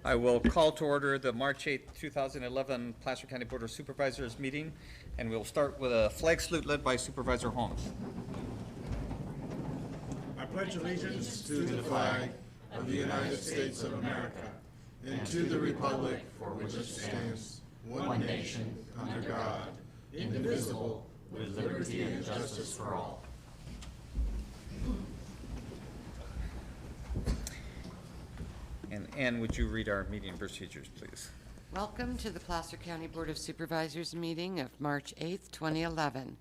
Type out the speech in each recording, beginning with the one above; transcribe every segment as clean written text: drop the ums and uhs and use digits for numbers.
I will call to order the March 8th, 2011 Placer County Board of Supervisors meeting, and we'll start with a flag salute led by Supervisor Holmes. I pledge allegiance to the flag of the United States of America and to the republic for which it stands, one nation, under God, indivisible, with liberty and justice for all. And Ann, would you read our meeting procedures, please? Welcome to the Placer County Board of Supervisors meeting of March 8th, 2011.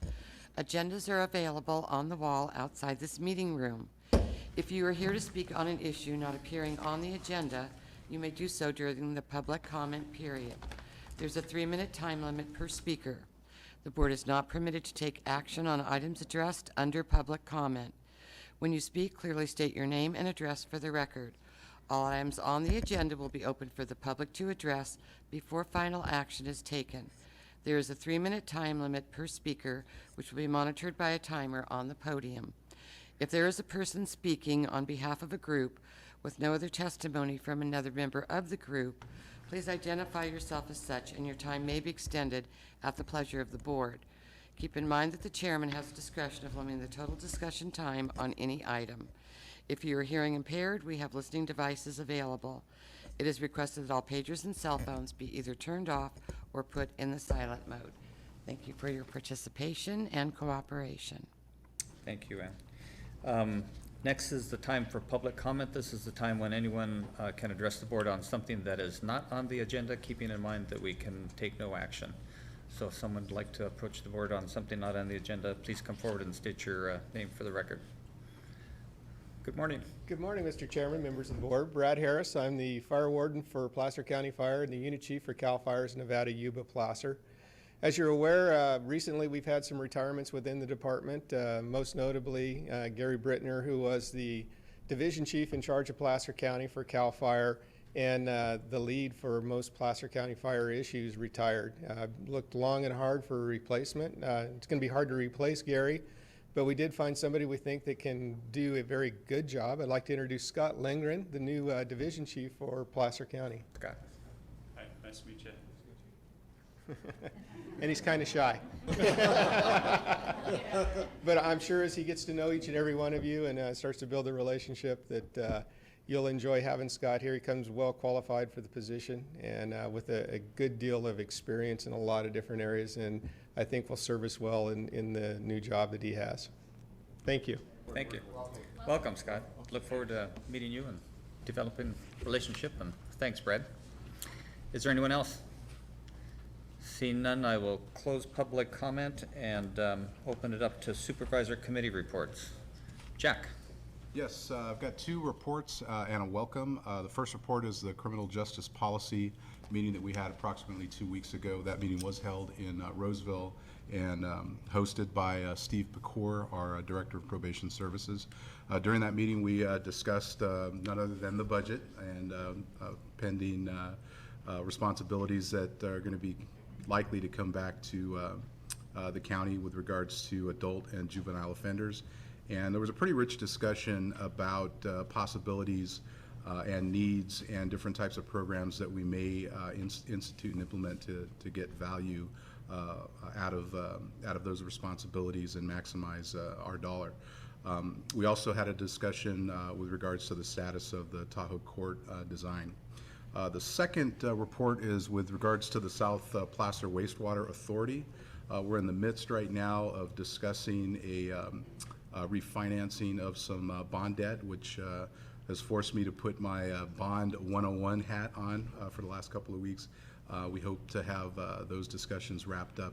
Agendas are available on the wall outside this meeting room. If you are here to speak on an issue not appearing on the agenda, you may do so during the public comment period. There's a 3-minute time limit per speaker. The board is not permitted to take action on items addressed under public comment. When you speak, clearly state your name and address for the record. All items on the agenda will be open for the public to address before final action is taken. There is a 3-minute time limit per speaker, which will be monitored by a timer on the podium. If there is a person speaking on behalf of a group with no other testimony from another member of the group, please identify yourself as such, and your time may be extended at the pleasure of the board. Keep in mind that the chairman has discretion of limiting the total discussion time on any item. If you are hearing impaired, we have listening devices available. It is requested that all pagers and cell phones be either turned off or put in the silent mode. Thank you for your participation and cooperation. Thank you, Ann. Next is the time for public comment. This is the time when anyone can address the board on something that is not on the agenda, keeping in mind that we can take no action. So if someone would like to approach the board on something not on the agenda, please come forward and state your name for the record. Good morning. Good morning, Mr. Chairman, members of the board. Brad Harris. I'm the fire warden for Placer County Fire and the unit chief for CAL FIRE's Nevada Yuba Placer. As you're aware, recently we've had some retirements within the department, most notably Gary Brittner, who was the division chief in charge of Placer County for CAL FIRE and the lead for most Placer County fire issues, retired. Looked long and hard for a replacement. It's going to be hard to replace Gary, but we did find somebody we think that can do a very good job. I'd like to introduce Scott Lengren, the new division chief for Placer County. Scott. Hi, nice to meet you. And he's kind of shy. But I'm sure as he gets to know each and every one of you and starts to build a relationship that you'll enjoy having Scott here. He comes well qualified for the position and with a good deal of experience in a lot of different areas, and I think will serve us well in the new job that he has. Thank you. Thank you. Welcome, Scott. Look forward to meeting you and developing a relationship, and thanks, Brad. Is there anyone else? Seeing none, I will close public comment and open it up to supervisor committee reports. Jack. Yes, I've got 2 reports and a welcome. The first report is the criminal justice policy meeting that we had approximately 2 weeks ago. That meeting was held in Roseville and hosted by Steve Pecor, our Director of Probation Services. During that meeting, we discussed none other than the budget and pending responsibilities that are going to be likely to come back to the county with regards to adult and juvenile offenders. And there was a pretty rich discussion about possibilities and needs and different types of programs that we may institute and implement to get value out of those responsibilities and maximize our dollar. We also had a discussion with regards to the status of the Tahoe Court design. The second report is with regards to the South Placer Wastewater Authority. We're in the midst right now of discussing a refinancing of some bond debt, which has forced me to put my bond 101 hat on for the last couple of weeks. We hope to have those discussions wrapped up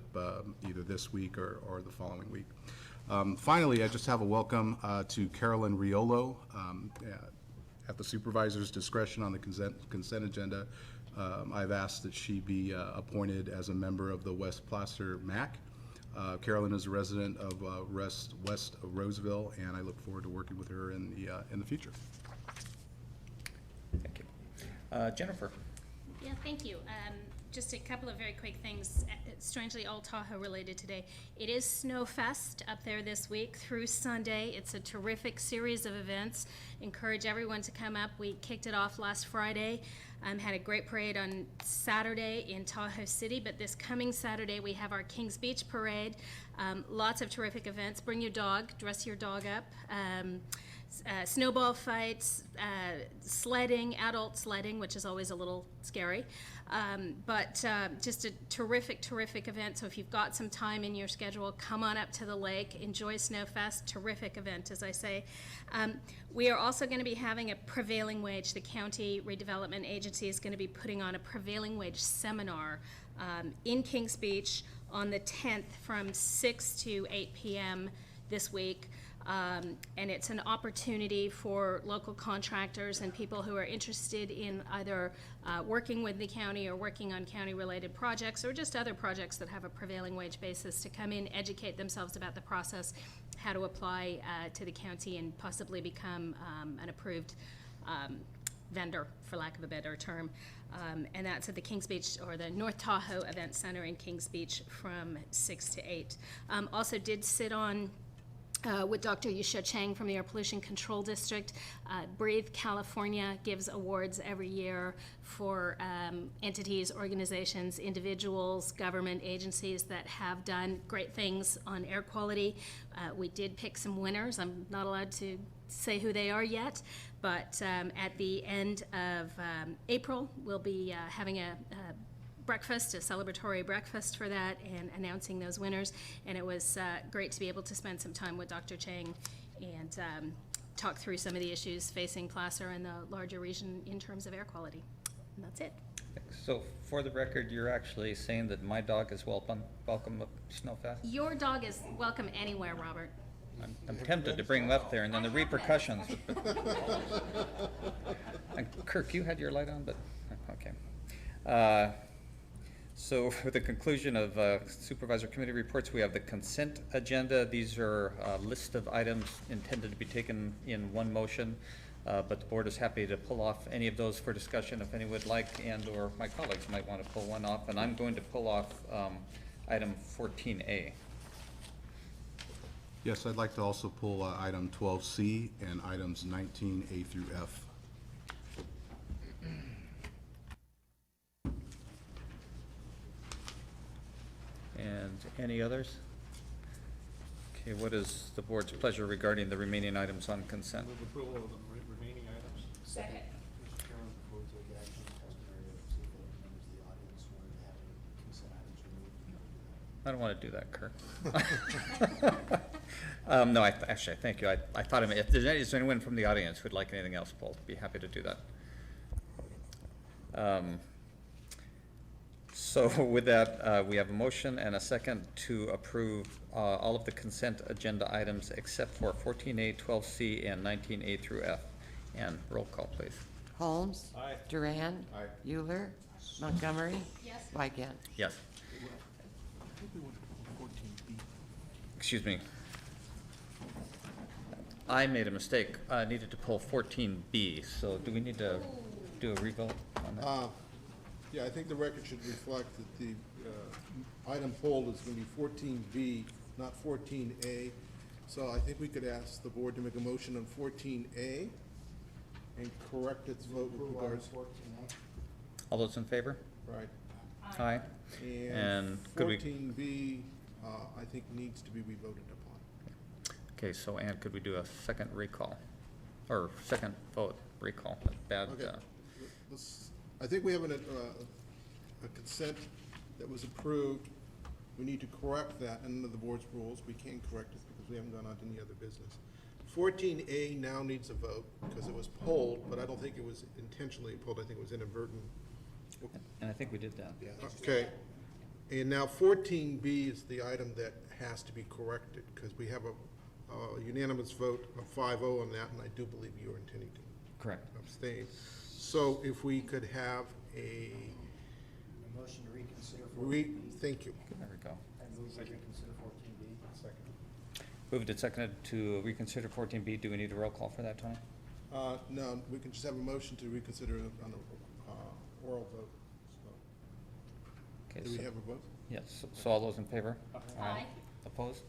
either this week or the following week. Finally, I just have a welcome to Carolyn Riolo. At the supervisor's discretion on the consent agenda, I've asked that she be appointed as a member of the West Placer MAC. Carolyn is a resident of West Roseville, and I look forward to working with her in the future. Thank you. Jennifer. Yeah, thank you. Just a couple of very quick things, strangely all Tahoe related today. It is Snowfest up there this week through Sunday. It's a terrific series of events. Encourage everyone to come up. We kicked it off last Friday. Had a great parade on Saturday in Tahoe City, but this coming Saturday we have our Kings Beach Parade. Lots of terrific events. Bring your dog, dress your dog up. Snowball fights, sledding, adult sledding, which is always a little scary. But just a terrific, terrific event. So if you've got some time in your schedule, come on up to the lake, enjoy Snowfest. Terrific event, as I say. We are also going to be having a prevailing wage. The County Redevelopment Agency is going to be putting on a prevailing wage seminar in Kings Beach on the 10th from 6 to 8 p.m. this week. And it's an opportunity for local contractors and people who are interested in either working with the county or working on county-related projects or just other projects that have a prevailing wage basis to come in, educate themselves about the process, how to apply to the county and possibly become an approved vendor, for lack of a better term. And that's at the Kings Beach, or the North Tahoe Event Center in Kings Beach from 6 to 8. Also did sit on with Dr. Yusha Chang from the Air Pollution Control District. Breathe California gives awards every year for entities, organizations, individuals, government agencies that have done great things on air quality. We did pick some winners. I'm not allowed to say who they are yet, but at the end of April, we'll be having a breakfast, a celebratory breakfast for that, and announcing those winners. And it was great to be able to spend some time with Dr. Chang and talk through some of the issues facing Placer and the larger region in terms of air quality. And that's it. So for the record, you're actually saying that my dog is welcome at Snowfest? Your dog is welcome anywhere, Robert. I'm tempted to bring him up there, and then the repercussions. And Kirk, you had your light on, but, okay. So for the conclusion of Supervisor Committee reports, we have the consent agenda. These are a list of items intended to be taken in one motion, but the board is happy to pull off any of those for discussion if anyone would like, and or my colleagues might want to pull one off. And I'm going to pull off item 14A. Yes, I'd like to also pull item 12C and items 19A through F. And any others? Okay, what is the board's pleasure regarding the remaining items on consent? Move approval of the remaining items. Second. Mr. Chairman, before we take action, it's customary to see if other members of the audience wanted to have any consent items removed. I don't want to do that, Kirk. No, actually, thank you. I thought, if there's anyone from the audience who'd like anything else pulled, be happy to do that. So with that, we have a motion and a second to approve all of the consent agenda items except for 14A, 12C, and 19A through F. And roll call, please. Holmes? Aye. Duran? Aye. Euler? Montgomery? Yes. Weigand? Yes. Excuse me. I made a mistake. I needed to pull 14B, so do we need to do a revote on that? Yeah, I think the record should reflect that the item pulled is going to be 14B, not 14A. So I think we could ask the board to make a motion on 14A and correct its vote with regards. All those in favor? Right. Aye. And could we, 14B, I think needs to be revoted upon. okay, so Ann, could we do a second recall? Or second vote recall? Bad, Okay. I think we have a consent that was approved. We need to correct that under the board's rules. We can't correct it because we haven't gone on to any other business. 14A now needs a vote because it was pulled, but I don't think it was intentionally pulled. I think it was inadvertent. and I think we did that. Okay. And now 14B is the item that has to be corrected because we have a unanimous vote of 5-0 on that, and I do believe you are intending to Correct. abstain. So if we could have a Motion to reconsider 14B. thank you. There we go. I move to reconsider 14B. Second. Moved and seconded to reconsider 14B. Do we need a roll call for that, Tony? No, we can just have a motion to reconsider on an oral vote. So. Okay, Do we so- have a vote? Yes, so all those in favor? Aye. Opposed?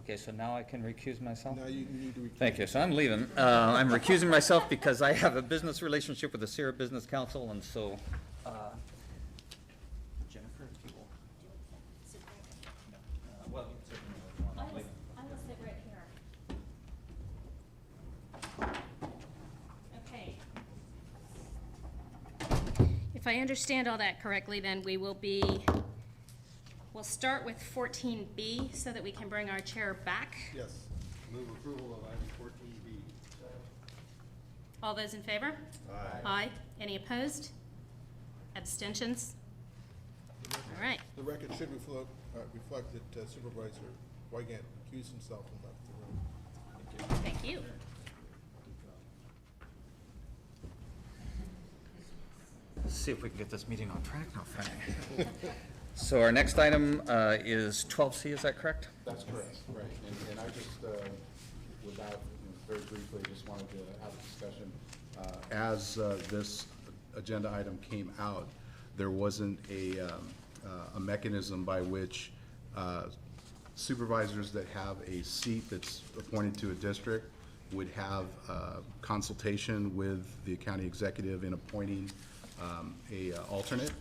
Okay, so now I can recuse myself? Now you need to recuse. Thank you, so I'm leaving. I'm recusing myself because I have a business relationship with the Sierra Business Council, and so, Jennifer, if you will. Well, you can certainly if you want. I'm leaving. I will sit right here. Okay. If I understand all that correctly, then we'll start with 14B so that we can bring our chair back. Yes. Move approval of item 14B. All those in favor? Aye. Aye. Any opposed? Abstentions? All right. The record should reflect that Supervisor Wygant recused himself and left the room. Thank you. Let's see if we can get this meeting on track now, Frank. So our next item is 12C, is that correct? That's correct, right. And I just, without, very briefly, just wanted to have a discussion. As this agenda item came out, there wasn't a mechanism by which supervisors that have a seat that's appointed to a district would have consultation with the county executive in appointing a alternate.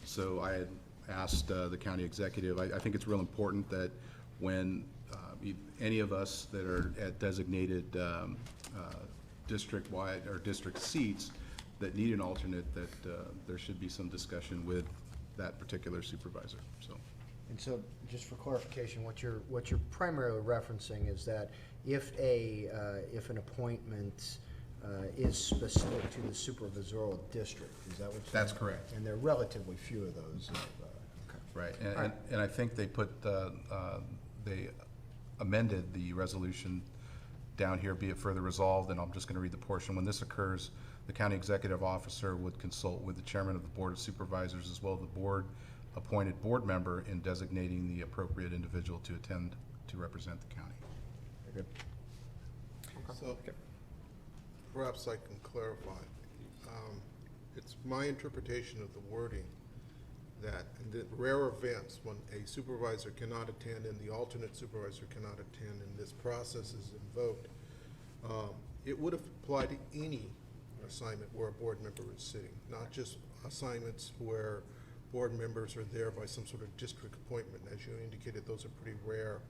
So I had asked the county executive, I think it's real important that when any of us that are at designated district-wide or district seats that need an alternate, that there should be some discussion with that particular supervisor, so. And so, just for clarification, what you're primarily referencing is that if an appointment is specific to the supervisorial district, is that what you're saying? That's correct. And there are relatively few of those. Right, All right. and I think they put, they amended the resolution down here, be it further resolved, and I'm just gonna read the portion. When this occurs, the county executive officer would consult with the chairman of the board of supervisors as well as the board-appointed board member in designating the appropriate individual to attend to represent the county. Very good. So, perhaps I can clarify. It's my interpretation of the wording that in the rare events when a supervisor cannot attend and the alternate supervisor cannot attend and this process is invoked, it would apply to any assignment where a board member is sitting, not just assignments where board members are there by some sort of district appointment. As you indicated, those are pretty rare.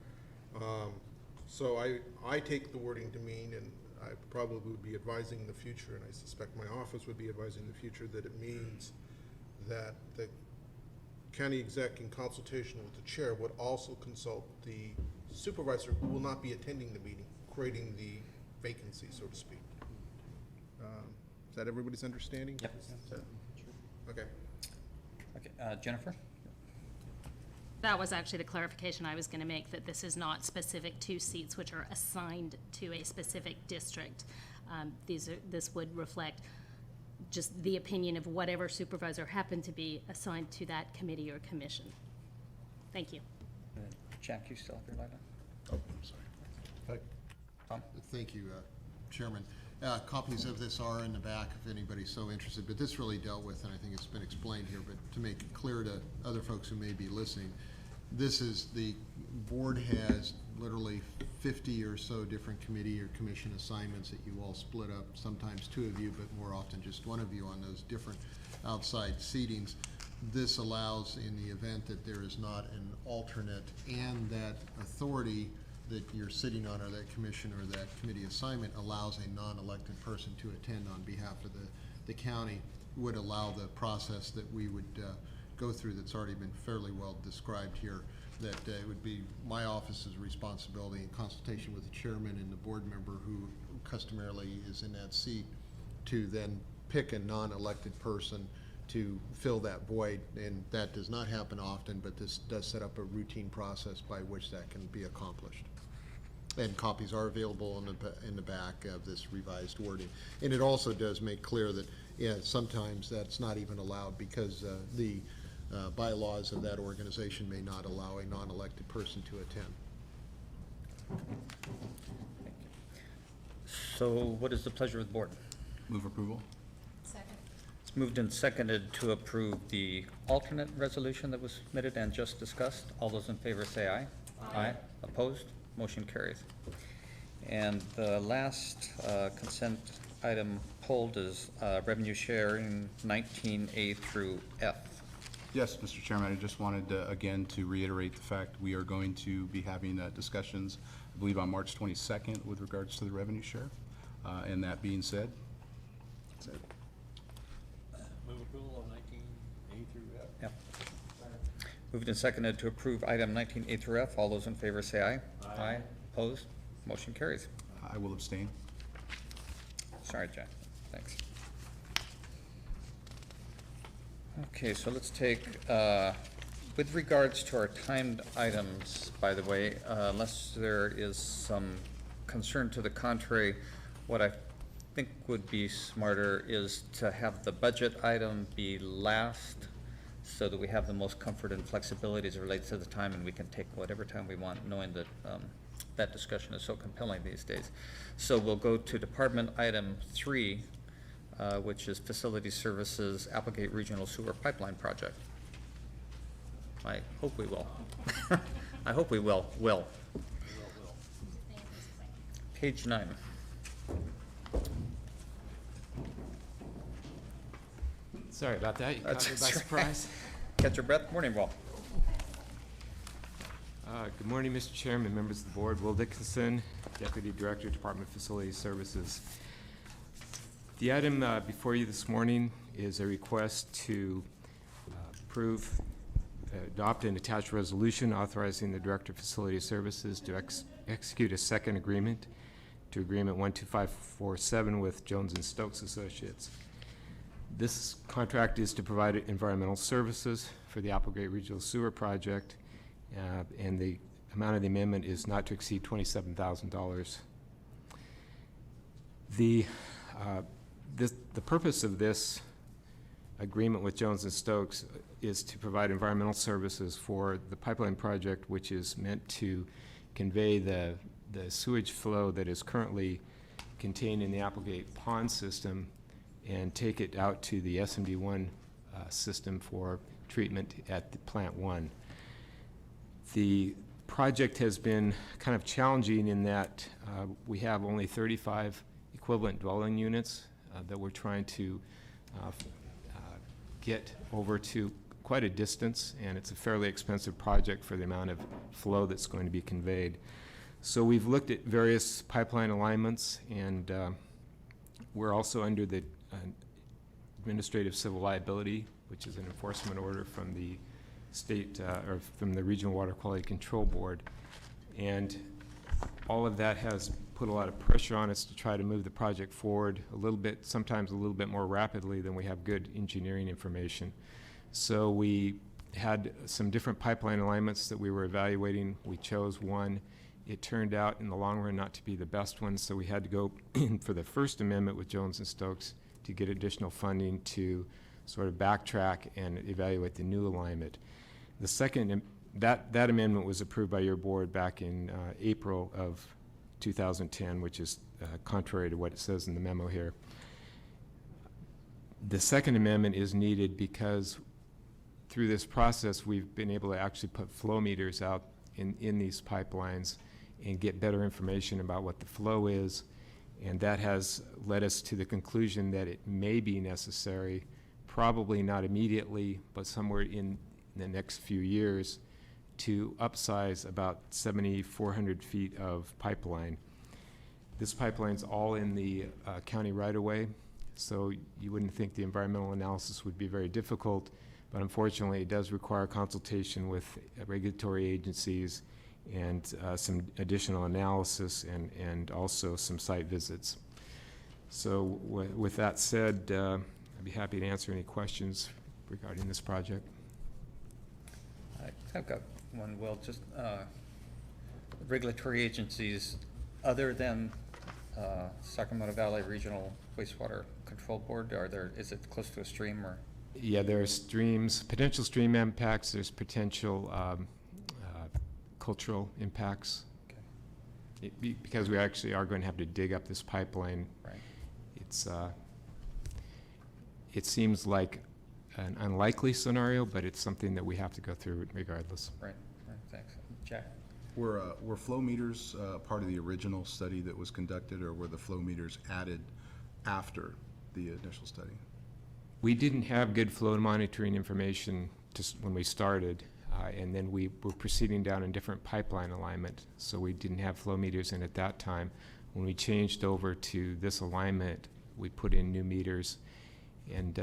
So I take the wording to mean, and I probably would be advising in the future, and I suspect my office would be advising in the future, that it means that the county exec in consultation with the chair would also consult the supervisor who will not be attending the meeting, creating the vacancy, so to speak. Is that everybody's understanding? Yep. Okay. Okay, Jennifer? That was actually the clarification I was going to make, that this is not specific to seats which are assigned to a specific district. This would reflect just the opinion of whatever supervisor happened to be assigned to that committee or commission. Thank you. Jack, you still have your light on? Oh, I'm sorry. Tom? Thank you, Chairman. Copies of this are in the back if anybody's so interested, but this really dealt with, and I think it's been explained here, but to make it clear to other folks who may be listening, this is, the board has literally 50 or so different committee or commission assignments that you all split up, sometimes two of you, but more often just one of you on those different outside seatings. This allows, in the event that there is not an alternate and that authority that you're sitting on, or that commission or that committee assignment allows a non-elected person to attend on behalf of the county, would allow the process that we would go through that's already been fairly well described here, that it would be my office's responsibility in consultation with the chairman and the board member who customarily is in that seat to then pick a non-elected person to fill that void, and that does not happen often, but this does set up a routine process by which that can be accomplished. And copies are available in the back of this revised wording. And it also does make clear that, yeah, sometimes that's not even allowed because the bylaws of that organization may not allow a non-elected person to attend. So what is the pleasure of the board? Move approval? Second. It's moved and seconded to approve the alternate resolution that was submitted and just discussed. All those in favor say aye. Aye. Opposed? Motion carries. And the last consent item pulled is revenue sharing 19A through F. Yes, Mr. Chairman, I just wanted, again, to reiterate the fact we are going to be having discussions, I believe, on March 22nd with regards to the revenue share. And that being said, that's it. Move approval of 19A through F. Yep. Moved and seconded to approve item 19A through F. All those in favor say aye. Aye. Opposed? Motion carries. I will abstain. Sorry, Jack. Thanks. Okay, so let's take, with regards to our timed items, by the way, unless there is some concern to the contrary, what I think would be smarter is to have the budget item be last so that we have the most comfort and flexibility as it relates to the time, and we can take whatever time we want, knowing that that discussion is so compelling these days. So we'll go to Department Item 3, which is Facility Services Applegate Regional Sewer Pipeline Project. I hope we will. I hope we will. Page 9. Sorry about that. You caught That's me by right. surprise. Catch your breath. Morning, Will. Good morning, Mr. Chairman, members of the board. Will Dickinson, Deputy Director, Department of Facility Services. The item before you this morning is a request to adopt an attached resolution authorizing the Director of Facility Services to execute a second agreement to Agreement 12547 with Jones and Stokes Associates. This contract is to provide environmental services for the Applegate Regional Sewer Project, and the amount of the amendment is not to exceed $27,000. The purpose of this agreement with Jones and Stokes is to provide environmental services for the pipeline project, which is meant to convey the sewage flow that is currently contained in the Applegate pond system and take it out to the SMD1 system for treatment at the Plant 1. The project has been kind of challenging in that we have only 35 equivalent dwelling units that we're trying to get over to quite a distance, and it's a fairly expensive project for the amount of flow that's going to be conveyed. So we've looked at various pipeline alignments, and we're also under the administrative civil liability, which is an enforcement order from the state or from the Regional Water Quality Control Board. And all of that has put a lot of pressure on us to try to move the project forward a little bit, sometimes a little bit more rapidly than we have good engineering information. So we had some different pipeline alignments that we were evaluating. We chose one. It turned out in the long run not to be the best one, so we had to go for the first amendment with Jones and Stokes to get additional funding to sort of backtrack and evaluate the new alignment. The second, that amendment was approved by your board back in April of 2010, which is contrary to what it says in the memo here. The second amendment is needed because through this process we've been able to actually put flow meters out in these pipelines and get better information about what the flow is, and that has led us to the conclusion that it may be necessary, probably not immediately, but somewhere in the next few years, to upsize about 7,400 feet of pipeline. This pipeline's all in the county right-of-way, so you wouldn't think the environmental analysis would be very difficult, but unfortunately it does require consultation with regulatory agencies and some additional analysis and also some site visits. So with that said, I'd be happy to answer any questions regarding this project. I've got one, Will. Just regulatory agencies other than Sacramento Valley Regional Wastewater Control Board, is it close to a stream or? Yeah, there are streams, potential stream impacts, there's potential cultural impacts. Okay. Because we actually are going to have to dig up this pipeline. Right. It's It seems like an unlikely scenario, but it's something that we have to go through regardless. Right, thanks. Jack? Were flow meters part of the original study that was conducted, or were the flow meters added after the initial study? We didn't have good flow monitoring information just when we started, and then we were proceeding down in different pipeline alignment, so we didn't have flow meters in at that time. When we changed over to this alignment, we put in new meters. And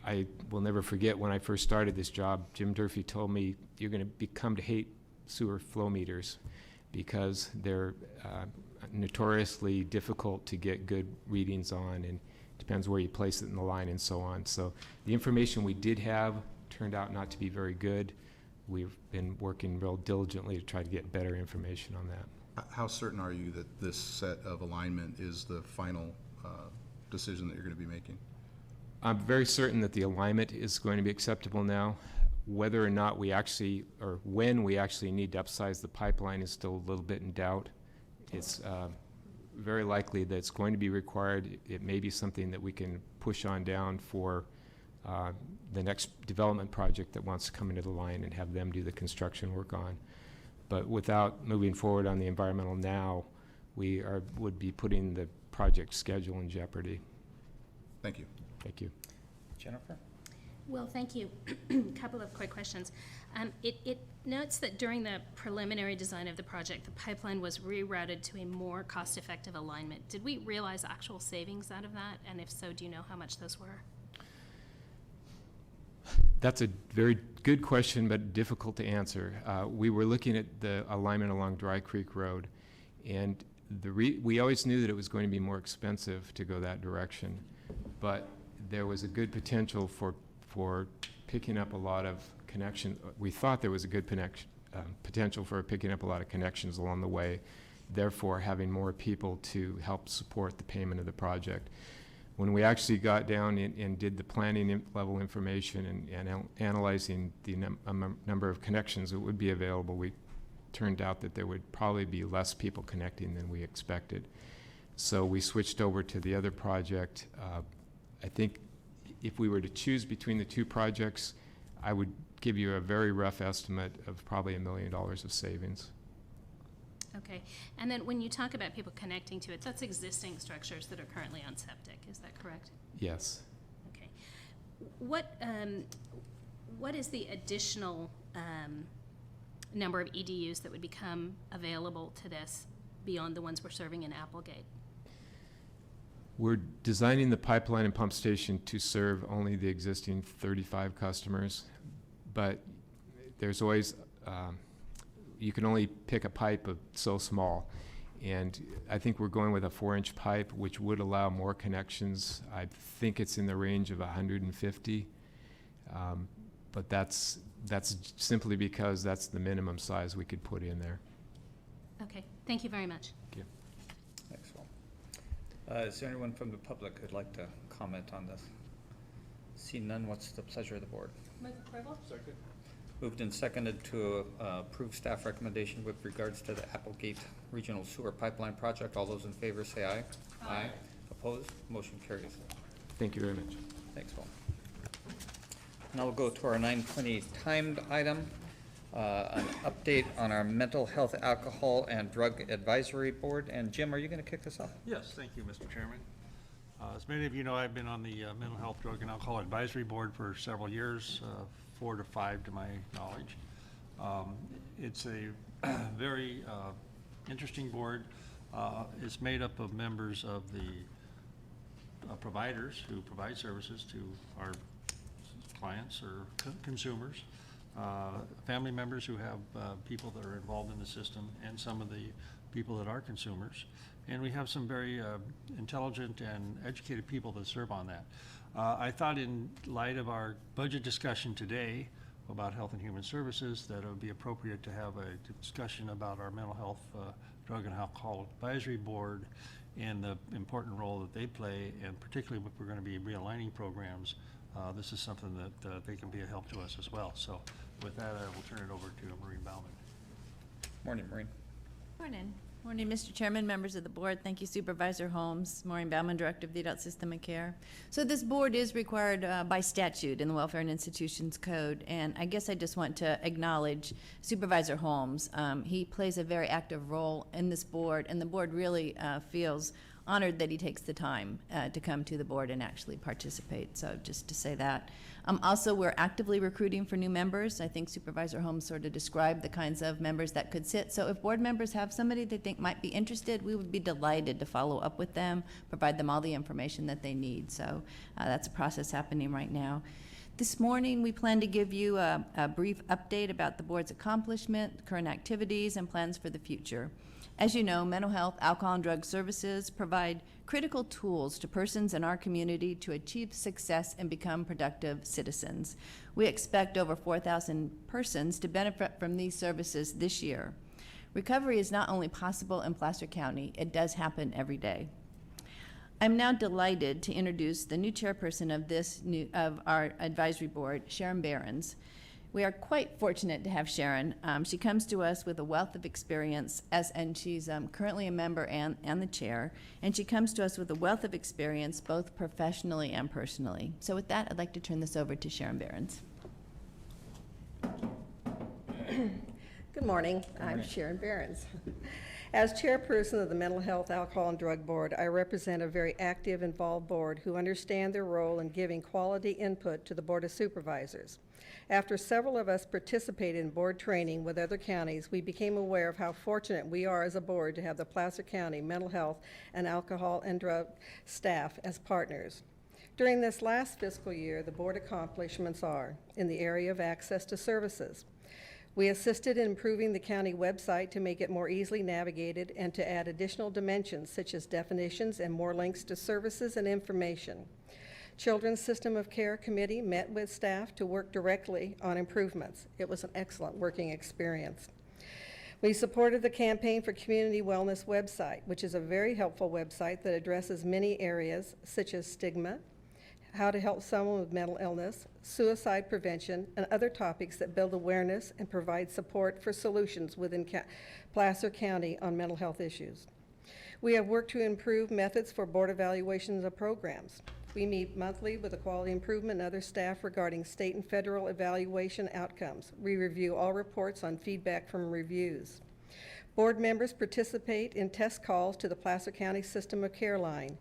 I will never forget when I first started this job, Jim Durfee told me, you're going to come to hate sewer flow meters because they're notoriously difficult to get good readings on, and depends where you place it in the line and so on. So the information we did have turned out not to be very good. We've been working real diligently to try to get better information on that. How certain are you that this set of alignment is the final decision that you're going to be making? I'm very certain that the alignment is going to be acceptable now. Whether or not we actually, or when we actually need to upsize the pipeline is still a little bit in doubt. It's very likely that it's going to be required. It may be something that we can push on down for the next development project that wants to come into the line and have them do the construction work on. But without moving forward on the environmental now, we would be putting the project schedule in jeopardy. Thank you. Thank you. Jennifer? Well, thank you. Couple of quick questions. It notes that during the preliminary design of the project, the pipeline was rerouted to a more cost-effective alignment. Did we realize actual savings out of that? And if so, do you know how much those were? That's a very good question, but difficult to answer. We were looking at the alignment along Dry Creek Road, and we always knew that it was going to be more expensive to go that direction, but there was a good potential for picking up a lot of connections. We thought there was a good potential for picking up a lot of connections along the way, therefore having more people to help support the payment of the project. When we actually got down and did the planning level information and analyzing the number of connections that would be available, we turned out that there would probably be less people connecting than we expected. So we switched over to the other project. I think if we were to choose between the two projects, I would give you a very rough estimate of probably $1 million of savings. Okay. And then when you talk about people connecting to it, that's existing structures that are currently on septic, is that correct? Yes. Okay. What is the additional number of EDUs that would become available to this beyond the ones we're serving in Applegate? We're designing the pipeline and pump station to serve only the existing 35 customers, but there's always, you can only pick a pipe of so small. And I think we're going with a 4-inch pipe, which would allow more connections. I think it's in the range of 150. But that's simply because that's the minimum size we could put in there. Okay, thank you very much. Thank you. Thanks, Will. Is there anyone from the public who'd like to comment on this? See none, what's the pleasure of the board? Move approval? Second. Moved and seconded to approve staff recommendation with regards to the Applegate Regional Sewer Pipeline Project. All those in favor say aye. Aye. Opposed? Motion carries. Thank you very much. Thanks, Will. Now we'll go to our 9:20 timed item, an update on our Mental Health, Alcohol, and Drug Advisory Board. And Jim, are you going to kick this off? Yes, thank you, Mr. Chairman. As many of you know, I've been on the Mental Health, Drug, and Alcohol Advisory Board for several years, 4 to 5 to my knowledge. It's a very interesting board. It's made up of members of the providers who provide services to our clients or consumers, family members who have people that are involved in the system, and some of the people that are consumers. And we have some very intelligent and educated people that serve on that. I thought in light of our budget discussion today about Health and Human Services that it would be appropriate to have a discussion about our Mental Health, Drug and Alcohol Advisory Board and the important role that they play, and particularly if we're going to be realigning programs, this is something that they can be a help to us as well. So with that, I will turn it over to Maureen Baumann. Morning, Maureen. Morning. Morning, Mr. Chairman, members of the board. Thank you, Supervisor Holmes. Maureen Baumann, Director of the Adult System of Care. So this board is required by statute in the Welfare and Institutions Code, and I guess I just want to acknowledge Supervisor Holmes. He plays a very active role in this board, and the board really feels honored that he takes the time to come to the board and actually participate. So just to say that. Also, we're actively recruiting for new members. I think Supervisor Holmes sort of described the kinds of members that could sit. So if board members have somebody they think might be interested, we would be delighted to follow up with them, provide them all the information that they need. So that's a process happening right now. This morning, we plan to give you a brief update about the board's accomplishment, current activities, and plans for the future. As you know, mental health, alcohol, and drug services provide critical tools to persons in our community to achieve success and become productive citizens. We expect over 4,000 persons to benefit from these services this year. Recovery is not only possible in Placer County, it does happen every day. I'm now delighted to introduce the new chairperson of our advisory board, Sharon Behrens. We are quite fortunate to have Sharon. She comes to us with a wealth of experience, and she's currently a member and the chair, and she comes to us with a wealth of experience both professionally and personally. So with that, I'd like to turn this over to Sharon Behrens. Good morning. I'm Sharon Behrens. As chairperson of the Mental Health, Alcohol, and Drug Board, I represent a very active, involved board who understand their role in giving quality input to the Board of Supervisors. After several of us participated in board training with other counties, we became aware of how fortunate we are as a board to have the Placer County Mental Health and Alcohol and Drug staff as partners. During this last fiscal year, the board accomplishments are in the area of access to services. We assisted in improving the county website to make it more easily navigated and to add additional dimensions such as definitions and more links to services and information. Children's System of Care Committee met with staff to work directly on improvements. It was an excellent working experience. We supported the Campaign for Community Wellness website, which is a very helpful website that addresses many areas such as stigma, how to help someone with mental illness, suicide prevention, and other topics that build awareness and provide support for solutions within Placer County on mental health issues. We have worked to improve methods for board evaluations of programs. We meet monthly with the quality improvement and other staff regarding state and federal evaluation outcomes. We review all reports on feedback from reviews. Board members participate in test calls to the Placer County System of Care line.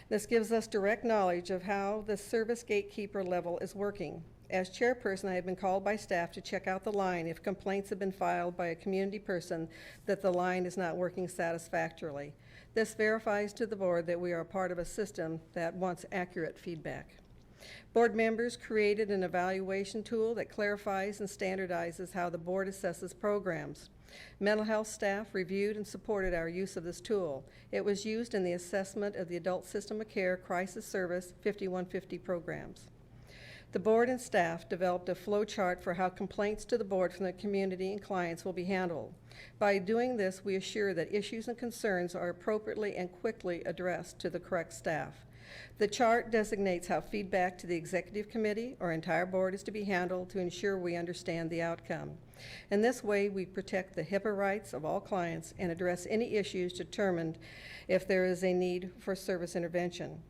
This gives us direct knowledge of how the service gatekeeper level is working. As chairperson, I have been called by staff to check out the line if complaints have been filed by a community person that the line is not working satisfactorily. This verifies to the board that we are a part of a system that wants accurate feedback. Board members created an evaluation tool that clarifies and standardizes how the board assesses programs. Mental health staff reviewed and supported our use of this tool. It was used in the assessment of the Adult System of Care Crisis Service 5150 programs. The board and staff developed a flow chart for how complaints to the board from the community and clients will be handled. By doing this, we assure that issues and concerns are appropriately and quickly addressed to the correct staff. The chart designates how feedback to the executive committee or entire board is to be handled to ensure we understand the outcome. In this way, we protect the HIPAA rights of all clients and address any issues determined if there is a need for service intervention.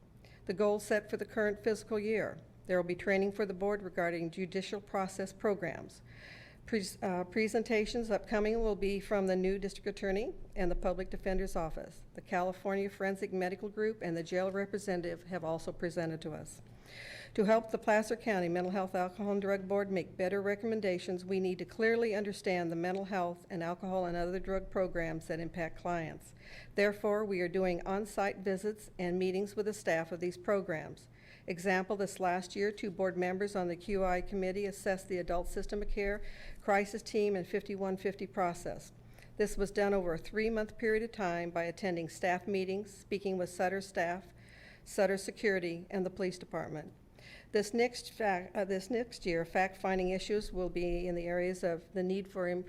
The goals set for the current fiscal year. There will be training for the board regarding judicial process programs. Presentations upcoming will be from the new district attorney and the public defender's office. The California Forensic Medical Group and the jail representative have also presented to us. To help the Placer County Mental Health, Alcohol, and Drug Board make better recommendations, we need to clearly understand the mental health and alcohol and other drug programs that impact clients. Therefore, we are doing on-site visits and meetings with the staff of these programs. Example, this last year, 2 board members on the QI committee assessed the Adult System of Care, Crisis Team, and 5150 process. This was done over a 3-month period of time by attending staff meetings, speaking with Sutter staff, Sutter Security, and the police department. This next year, fact-finding issues will be in the areas of the need for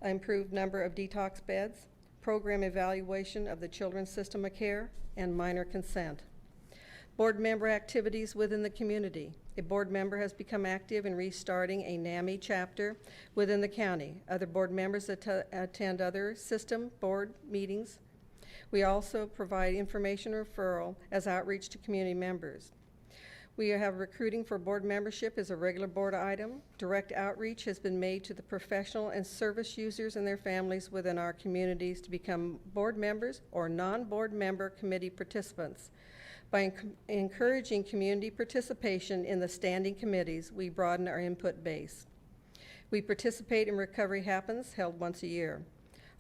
improved number of detox beds, program evaluation of the Children's System of Care, and minor consent. Board member activities within the community. A board member has become active in restarting a NAMI chapter within the county. Other board members attend other system board meetings. We also provide information referral as outreach to community members. We have recruiting for board membership as a regular board item. Direct outreach has been made to the professional and service users and their families within our communities to become board members or non-board member committee participants. By encouraging community participation in the standing committees, we broaden our input base. We participate in Recovery Happens, held once a year.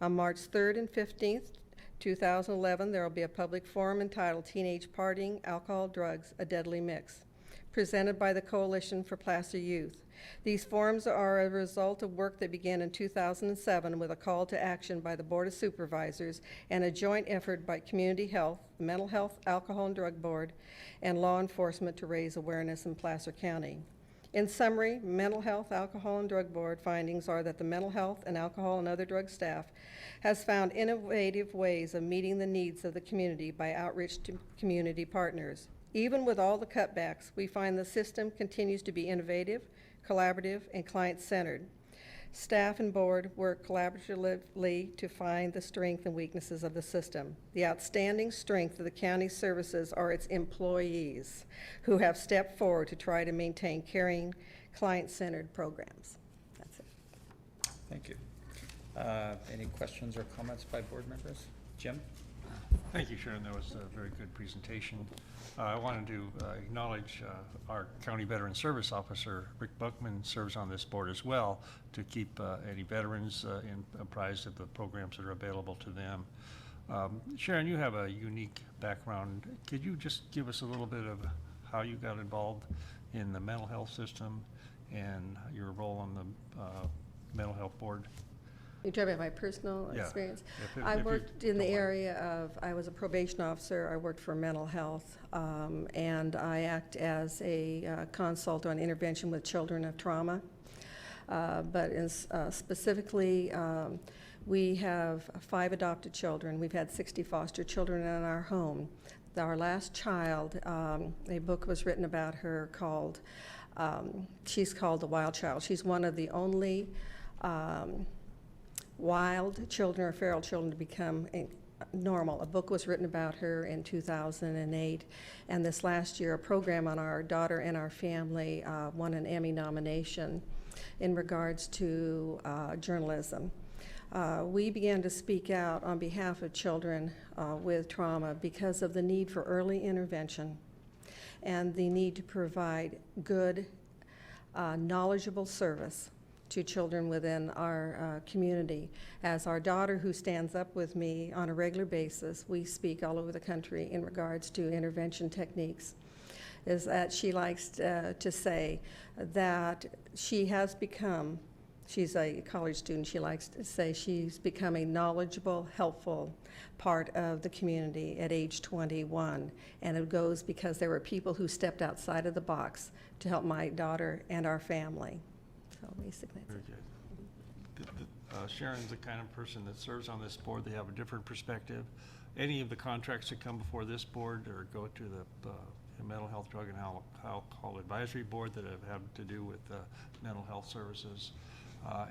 On March 3rd and 15th, 2011, there will be a public forum entitled Teenage Partying, Alcohol, Drugs, a Deadly Mix, presented by the Coalition for Placer Youth. These forums are a result of work that began in 2007 with a call to action by the Board of Supervisors and a joint effort by Community Health, the Mental Health, Alcohol, and Drug Board, and law enforcement to raise awareness in Placer County. In summary, Mental Health, Alcohol, and Drug Board findings are that the mental health and alcohol and other drug staff has found innovative ways of meeting the needs of the community by outreach to community partners. Even with all the cutbacks, we find the system continues to be innovative, collaborative, and client-centered. Staff and board work collaboratively to find the strengths and weaknesses of the system. The outstanding strength of the county services are its employees, who have stepped forward to try to maintain caring, client-centered programs. That's it. Thank you. Any questions or comments by board members? Jim? Thank you, Sharon. That was a very good presentation. I wanted to acknowledge our County Veteran Service Officer, Rick Buckman, serves on this board as well to keep any veterans apprised of the programs that are available to them. Sharon, you have a unique background. Could you just give us a little bit of how you got involved in the mental health system and your role on the mental health board? You're talking about my personal Yeah. experience? If I you worked in the don't mind. area of, I was a probation officer, I worked for mental health, and I act as a consult on intervention with children of trauma. Specifically, we have 5 adopted children. We've had 60 foster children in our home. Our last child, a book was written about her called, she's called The Wild Child. She's one of the only wild children or feral children to become normal. A book was written about her in 2008, and this last year a program on our daughter and our family won an Emmy nomination in regards to journalism. We began to speak out on behalf of children with trauma because of the need for early intervention and the need to provide good, knowledgeable service to children within our community. As our daughter, who stands up with me on a regular basis, we speak all over the country in regards to intervention techniques, is that she likes to say that she has become, she's a college student, she likes to say she's become a knowledgeable, helpful part of the community at age 21. And it goes because there were people who stepped outside of the box to help my daughter and our family. So basically, Very good. Sharon's the kind of person that serves on this board. They have a different perspective. Any of the contracts that come before this board or go to the Mental Health, Drug, and Alcohol Advisory Board that have had to do with mental health services.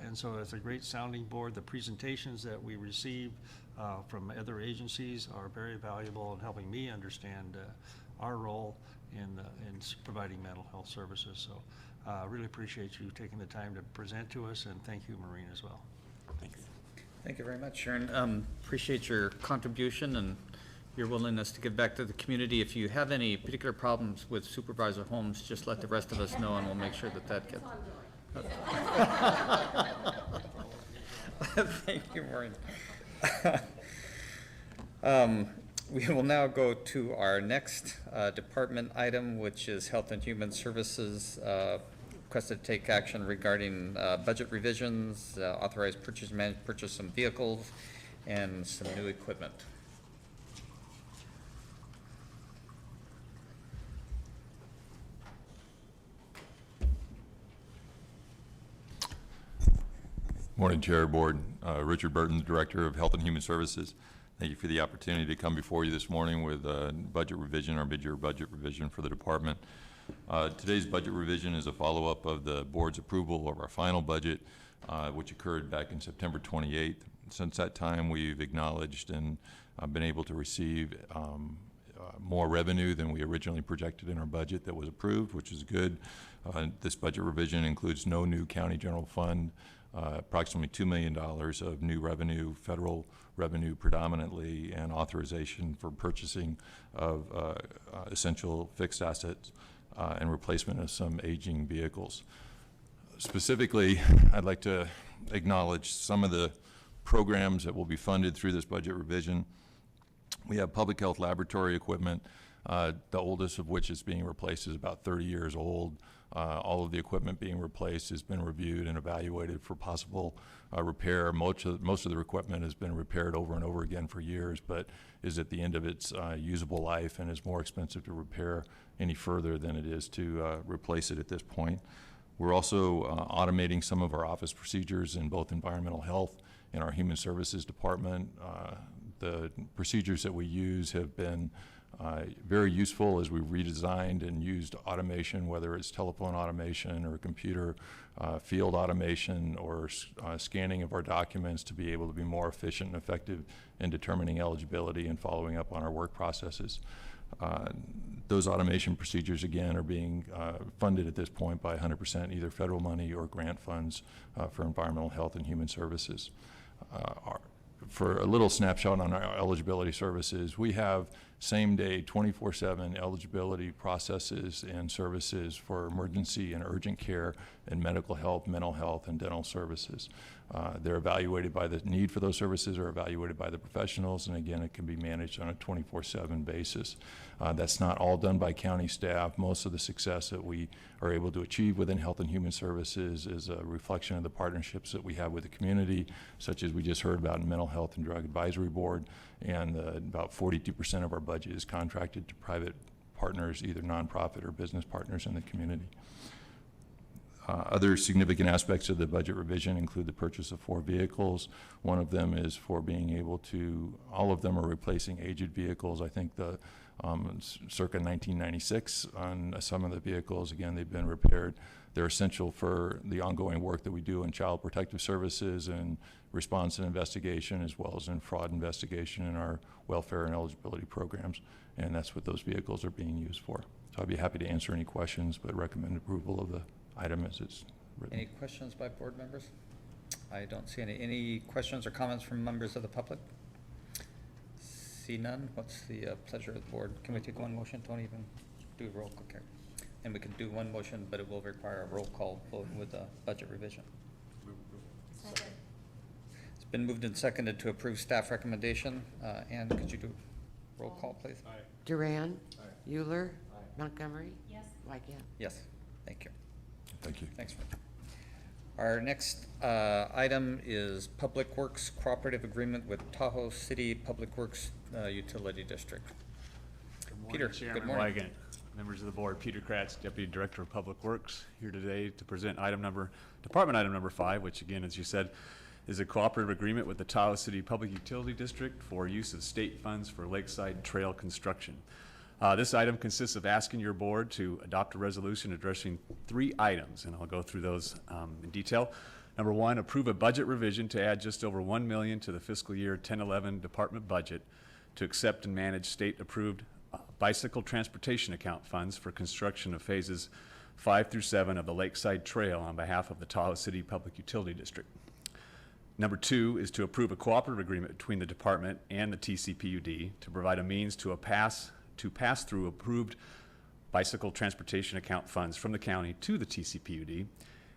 And so it's a great sounding board. The presentations that we receive from other agencies are very valuable in helping me understand our role in providing mental health services. So really appreciate you taking the time to present to us, and thank you, Maureen, as well. Thanks. Thank you very much, Sharon. Appreciate your contribution and your willingness to give back to the community. If you have any particular problems with Supervisor Holmes, just let the rest of us know and we'll make sure that that gets. Thank you, Maureen. We will now go to our next department item, which is Health and Human Services. Requested to take action regarding budget revisions, authorized purchase some vehicles, and some new equipment. Morning, Chair, Board. Richard Burton, Director of Health and Human Services. Thank you for the opportunity to come before you this morning with a budget revision, our mid-year budget revision for the department. Today's budget revision is a follow-up of the board's approval of our final budget, which occurred back in September 28th. Since that time, we've acknowledged and been able to receive more revenue than we originally projected in our budget that was approved, which is good. This budget revision includes no new county general fund, approximately $2 million of new revenue, federal revenue predominantly, and authorization for purchasing of essential fixed assets and replacement of some aging vehicles. Specifically, I'd like to acknowledge some of the programs that will be funded through this budget revision. We have public health laboratory equipment, the oldest of which is being replaced is about 30 years old. All of the equipment being replaced has been reviewed and evaluated for possible repair. Most of the equipment has been repaired over and over again for years, but is at the end of its usable life and is more expensive to repair any further than it is to replace it at this point. We're also automating some of our office procedures in both environmental health and our human services department. The procedures that we use have been very useful as we've redesigned and used automation, whether it's telephone automation or computer field automation or scanning of our documents to be able to be more efficient and effective in determining eligibility and following up on our work processes. Those automation procedures, again, are being funded at this point by 100% either federal money or grant funds for environmental health and human services. For a little snapshot on our eligibility services, we have same-day 24/7 eligibility processes and services for emergency and urgent care and medical health, mental health, and dental services. They're evaluated by the need for those services or evaluated by the professionals, and again, it can be managed on a 24/7 basis. That's not all done by county staff. Most of the success that we are able to achieve within Health and Human Services is a reflection of the partnerships that we have with the community, such as we just heard about in Mental Health and Drug Advisory Board, and about 42% of our budget is contracted to private partners, either nonprofit or business partners in the community. Other significant aspects of the budget revision include the purchase of 4 vehicles. One of them is for being able to, all of them are replacing aged vehicles. I think the circa 1996 on some of the vehicles, again, they've been repaired. They're essential for the ongoing work that we do in child protective services and response and investigation, as well as in fraud investigation in our welfare and eligibility programs. And that's what those vehicles are being used for. So I'd be happy to answer any questions, but recommend approval of the item as it's written. Any questions by board members? I don't see any. Any questions or comments from members of the public? See none. What's the pleasure of the board? Can we take one motion? Don't even do a roll call. Okay. And we can do one motion, but it will require a roll call vote with the budget revision. Second. It's been moved and seconded to approve staff recommendation. Ann, could you do roll call, please? Aye. Duran. Euler. Montgomery. Yes. Wygant. Yes. Thank you. Thank you. Thanks, Rich. Our next item is Public Works Cooperative Agreement with Tahoe City Public Works Utility District. Peter, good Chairman morning. Wygant, members of the board, Peter Kratz, Deputy Director of Public Works, here today to present department item number 5, which again, as you said, is a cooperative agreement with the Tahoe City Public Utility District for use of state funds for lakeside trail construction. This item consists of asking your board to adopt a resolution addressing 3 items, and I'll go through those in detail. Number 1, approve a budget revision to add just over $1 million to the fiscal year 10-11 department budget to accept and manage state-approved bicycle transportation account funds for construction of phases 5 through 7 of the Lakeside Trail on behalf of the Tahoe City Public Utility District. Number 2 is to approve a cooperative agreement between the department and the TCPUD to provide a means to pass through approved bicycle transportation account funds from the county to the TCPUD.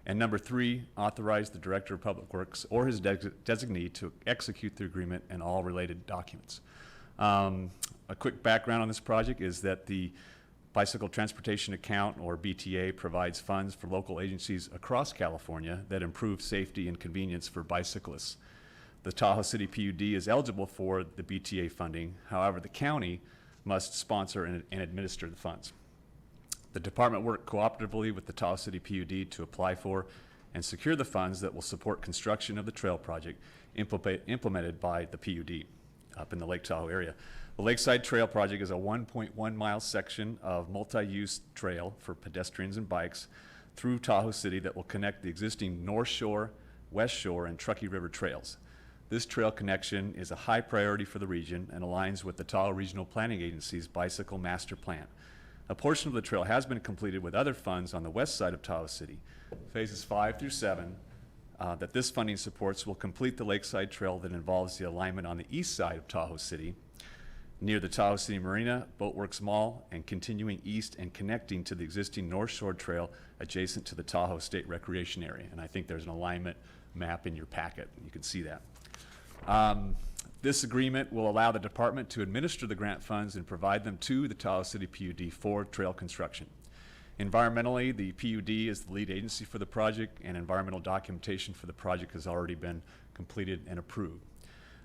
And number 3, authorize the Director of Public Works or his designee to execute the agreement and all related documents. A quick background on this project is that the Bicycle Transportation Account, or BTA, provides funds for local agencies across California that improve safety and convenience for bicyclists. The Tahoe City PUD is eligible for the BTA funding. However, the county must sponsor and administer the funds. The department worked cooperatively with the Tahoe City PUD to apply for and secure the funds that will support construction of the trail project implemented by the PUD. up in the Lake Tahoe area. The Lakeside Trail Project is a 1.1 mile section of multi-use trail for pedestrians and bikes through Tahoe City that will connect the existing North Shore, West Shore, and Truckee River trails. This trail connection is a high priority for the region and aligns with the Tahoe Regional Planning Agency's Bicycle Master Plan. A portion of the trail has been completed with other funds on the west side of Tahoe City. Phases 5 through 7 that this funding supports will complete the Lakeside Trail that involves the alignment on the east side of Tahoe City, near the Tahoe City Marina, Boatworks Mall, and continuing east and connecting to the existing North Shore Trail adjacent to the Tahoe State Recreation Area. And I think there's an alignment map in your packet. You can see that. This agreement will allow the department to administer the grant funds and provide them to the Tahoe City PUD for trail construction. Environmentally, the PUD is the lead agency for the project, and environmental documentation for the project has already been completed and approved.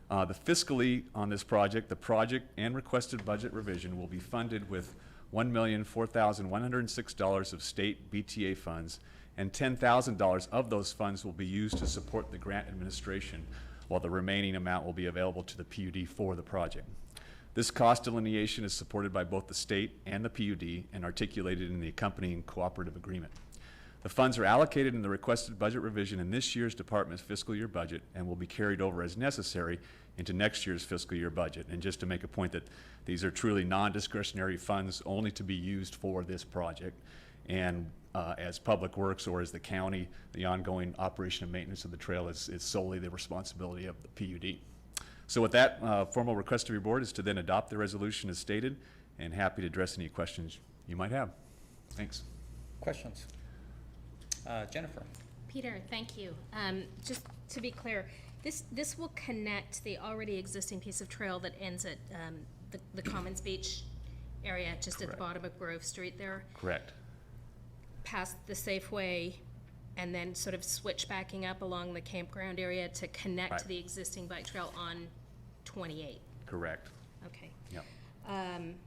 The fiscally on this project, the project and requested budget revision will be funded with $1,004,106 of state BTA funds, and $10,000 of those funds will be used to support the grant administration, while the remaining amount will be available to the PUD for the project. This cost delineation is supported by both the state and the PUD and articulated in the accompanying cooperative agreement. The funds are allocated in the requested budget revision in this year's department's fiscal year budget and will be carried over as necessary into next year's fiscal year budget. And just to make a point that these are truly non-discretionary funds only to be used for this project. And as Public Works or as the county, the ongoing operation and maintenance of the trail is solely the responsibility of the PUD. So with that, formal request of your board is to then adopt the resolution as stated, and happy to address any questions you might have. Thanks. Questions? Jennifer? Peter, thank you. Just to be clear, this will connect the already existing piece of trail that ends at the Commons Beach area, just at the Correct. bottom of Grove Street there, Correct. past the Safeway, and then sort of switch backing up along the campground area to connect Right. to the existing bike trail on 28. Correct. Okay. Yep. And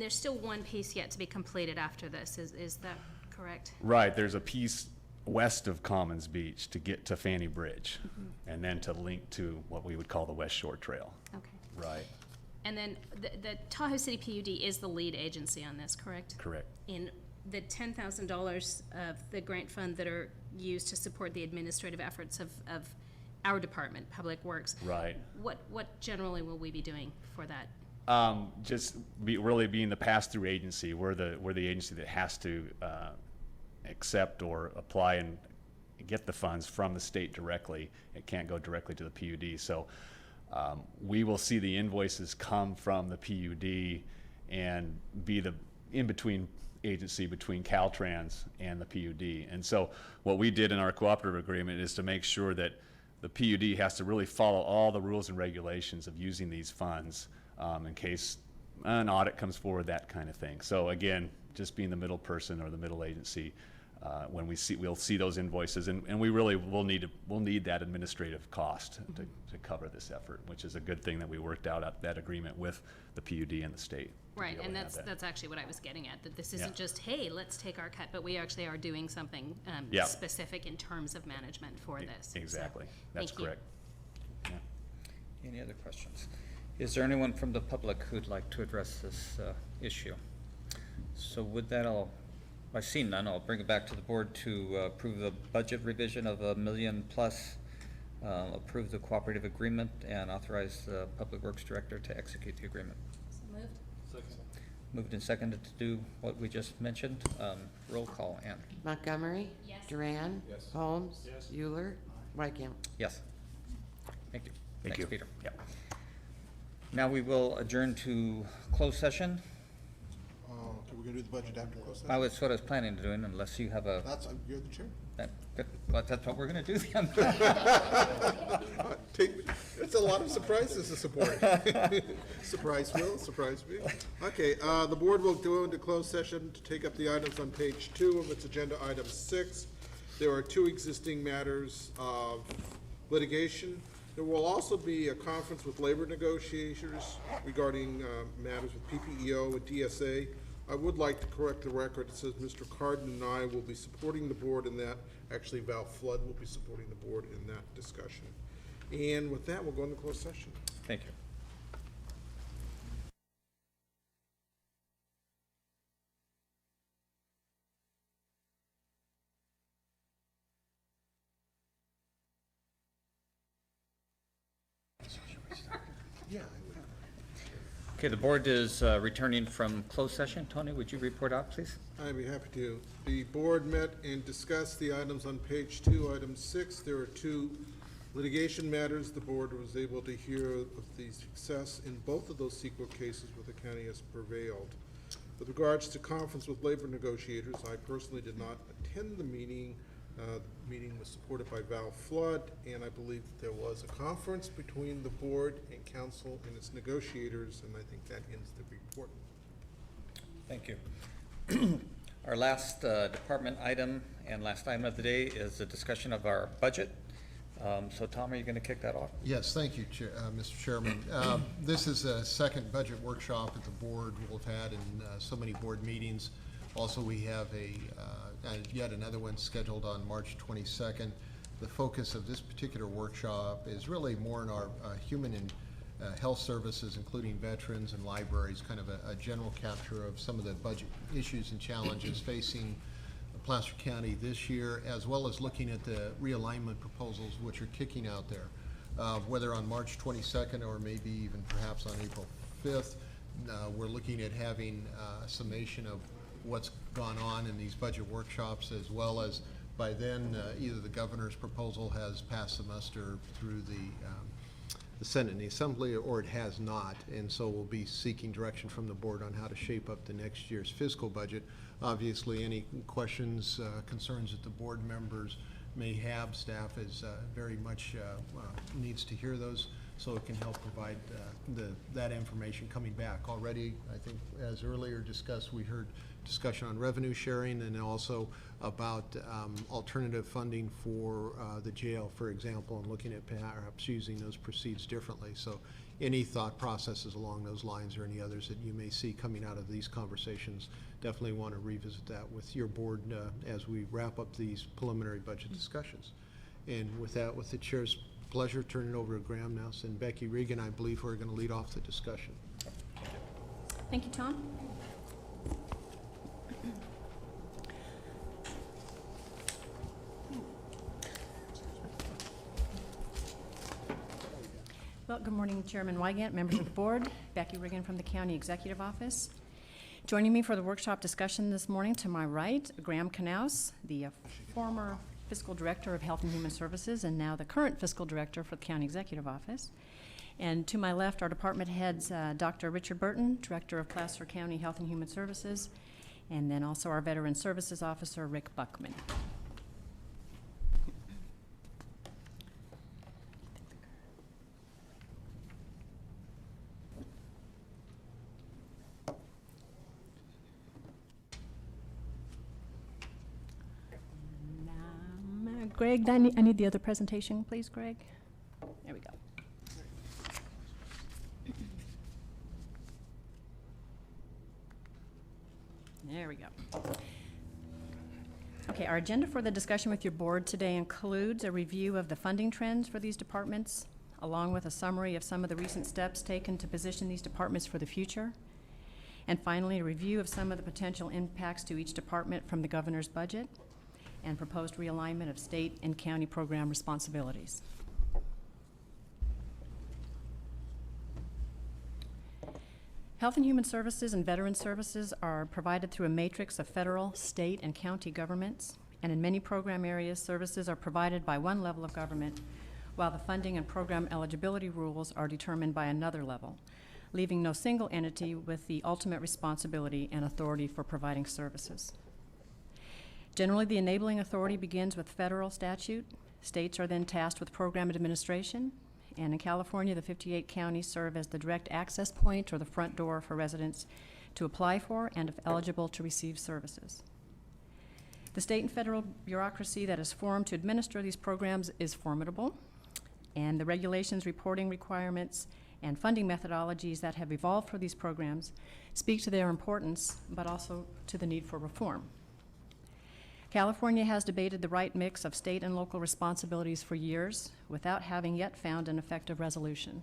there's still one piece yet to be completed after this, is that correct? Right, there's a piece west of Commons Beach to get to Fanny Bridge, and then to link to what we would call the West Shore Trail. Okay. Right, And then the Tahoe City PUD is the lead agency on this, correct? correct. In the $10,000 of the grant fund that are used to support the administrative efforts of our department, Public Works. Right. What generally will we be doing for that? Just really being the pass-through agency. We're the agency that has to accept or apply and get the funds from the state directly. It can't go directly to the PUD. So we will see the invoices come from the PUD and be the in-between agency between Caltrans and the PUD. And so what we did in our cooperative agreement is to make sure that the PUD has to really follow all the rules and regulations of using these funds in case an audit comes forward, that kind of thing. So again, just being the middle person or the middle agency, when we'll see those invoices, and we really will need that administrative cost to cover this effort, which is a good thing that we worked out that agreement with the PUD and the state. to be Right, able and to have that. that's actually what I was getting at, that this isn't Yeah. just, hey, let's take our cut, but we actually are doing something Yeah. specific in terms of management for this. So, Exactly, that's thank you. correct. Yeah. Any other questions? Is there anyone from the public who'd like to address this issue? So with that, I see none, I'll bring it back to the board to approve the budget revision of $1 million plus, approve the cooperative agreement, and authorize the Public Works Director to execute the agreement. So moved? Moved and seconded to do what we just mentioned. Roll call, Ann. Montgomery? Yes. Duran? Yes. Holmes? Yes. Euler? Weigand? Yes. Thank you. Thank you. Thanks, Peter. Yeah. Now we will adjourn to closed session. So we're gonna do the budget after closed session? That's what I was planning to do, unless you have a, You're the chair. good, well, that's what we're gonna do then. It's a lot of surprises to support. Surprise Will, surprise me. Okay, the board will go into closed session to take up the items on page 2 of its agenda, item 6. There are 2 existing matters of litigation. There will also be a conference with labor negotiators regarding matters with PPEO and DSA. I would like to correct the record. It says Mr. Carden and I will be supporting the board in that. Actually, Val Flood will be supporting the board in that discussion. And with that, we'll go into closed session. Thank you. Okay, the board is returning from closed session. Tony, would you report out, please? I'd be happy to. The board met and discussed the items on page 2, item 6. There are 2 litigation matters. The board was able to hear of the success in both of those CEQA cases where the county has prevailed. With regards to conference with labor negotiators, I personally did not attend the meeting. The meeting was supported by Val Flood, and I believe that there was a conference between the board and council and its negotiators, and I think that ends the report. Thank you. Our last department item and last item of the day is a discussion of our budget. So Tom, are you going to kick that off? Yes, thank you, Mr. Chairman. This is a second budget workshop that the board will have had in so many board meetings. Also, we have yet another one scheduled on March 22nd. The focus of this particular workshop is really more in our human and health services, including veterans and libraries, kind of a general capture of some of the budget issues and challenges facing Placer County this year, as well as looking at the realignment proposals which are kicking out there. Whether on March 22nd or maybe even perhaps on April 5th, we're looking at having a summation of what's gone on in these budget workshops, as well as by then either the governor's proposal has passed the muster through the Senate and the Assembly, or it has not, and so we'll be seeking direction from the board on how to shape up the next year's fiscal budget. Obviously, any questions, concerns that the board members may have, staff is very much needs to hear those, so it can help provide that information coming back. Already, I think, as earlier discussed, we heard discussion on revenue sharing and also about alternative funding for the jail, for example, and looking at perhaps using those proceeds differently. So any thought processes along those lines or any others that you may see coming out of these conversations, definitely want to revisit that with your board as we wrap up these preliminary budget discussions. And with that, with the chair's pleasure, turn it over to Graham now. And Becky Regan, I believe, we're going to lead off the discussion. Thank you, Tom. Well, good morning, Chairman Wygant, members of the board. Becky Regan from the County Executive Office. Joining me for the workshop discussion this morning to my right, Graham Knaus, the former Fiscal Director of Health and Human Services and now the current Fiscal Director for the County Executive Office. And to my left, our department heads, Dr. Richard Burton, Director of Placer County Health and Human Services, and then also our Veteran Services Officer, Rick Buckman. Greg, I need the other presentation, please, Greg. There we go. There we go. Okay, our agenda for the discussion with your board today includes a review of the funding trends for these departments, along with a summary of some of the recent steps taken to position these departments for the future, and finally, a review of some of the potential impacts to each department from the governor's budget and proposed realignment of state and county program responsibilities. Health and Human Services and Veteran Services are provided through a matrix of federal, state, and county governments, and in many program areas, services are provided by one level of government, while the funding and program eligibility rules are determined by another level, leaving no single entity with the ultimate responsibility and authority for providing services. Generally, the enabling authority begins with federal statute. States are then tasked with program administration. And in California, the 58 counties serve as the direct access point or the front door for residents to apply for and, if eligible, to receive services. The state and federal bureaucracy that is formed to administer these programs is formidable, and the regulations, reporting requirements, and funding methodologies that have evolved for these programs speak to their importance, but also to the need for reform. California has debated the right mix of state and local responsibilities for years without having yet found an effective resolution.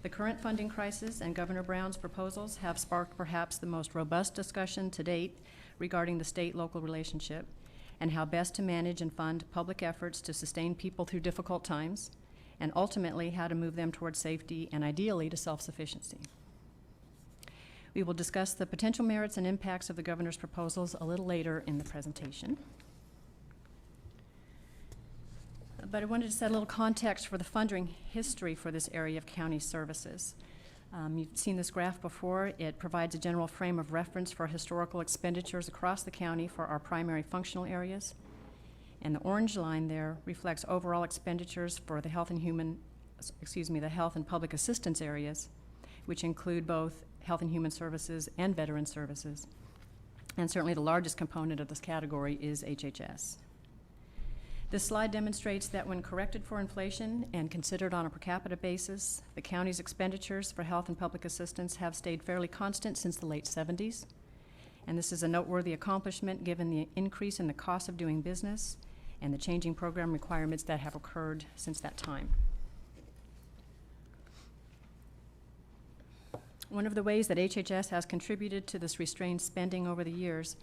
The current funding crisis and Governor Brown's proposals have sparked perhaps the most robust discussion to date regarding the state-local relationship and how best to manage and fund public efforts to sustain people through difficult times, and ultimately how to move them towards safety and ideally to self-sufficiency. We will discuss the potential merits and impacts of the governor's proposals a little later in the presentation. But I wanted to set a little context for the funding history for this area of county services. You've seen this graph before. It provides a general frame of reference for historical expenditures across the county for our primary functional areas. And the orange line there reflects overall expenditures for the health and public assistance areas, which include both health and human services and veteran services. And certainly the largest component of this category is HHS. This slide demonstrates that when corrected for inflation and considered on a per capita basis, the county's expenditures for health and public assistance have stayed fairly constant since the late 70s. And this is a noteworthy accomplishment given the increase in the cost of doing business and the changing program requirements that have occurred since that time. One of the ways that HHS has contributed to this restrained spending over the years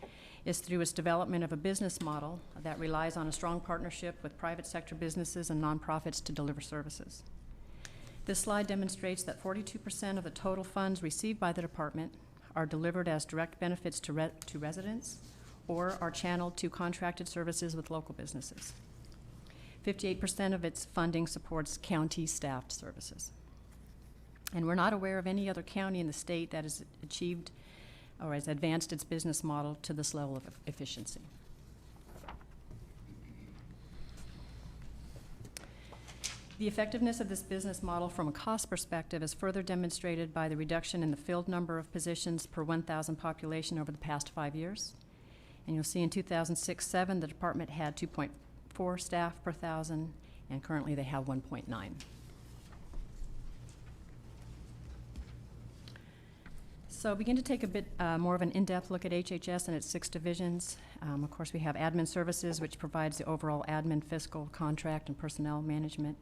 is through its development of a business model that relies on a strong partnership with private sector businesses and nonprofits to deliver services. This slide demonstrates that 42% of the total funds received by the department are delivered as direct benefits to residents or are channeled to contracted services with local businesses. 58% of its funding supports county staffed services. And we're not aware of any other county in the state that has achieved or has advanced its business model to this level of efficiency. The effectiveness of this business model from a cost perspective is further demonstrated by the reduction in the filled number of positions per 1,000 population over the past 5 years. And you'll see in 2006-07, the department had 2.4 staff per 1,000, and currently they have 1.9. So begin to take a bit more of an in-depth look at HHS and its 6 divisions. Of course, we have admin services, which provides the overall admin, fiscal, contract, and personnel management.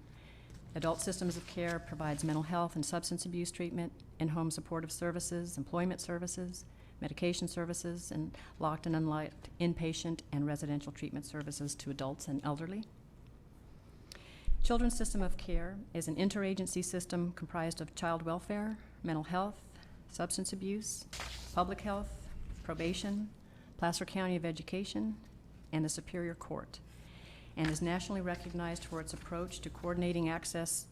Adult systems of care provides mental health and substance abuse treatment, in-home supportive services, employment services, medication services, and locked and unlocked inpatient and residential treatment services to adults and elderly. Children's system of care is an interagency system comprised of child welfare, mental health, substance abuse, public health, probation, Placer County of Education, and the Superior Court, and is nationally recognized for its approach to coordinating access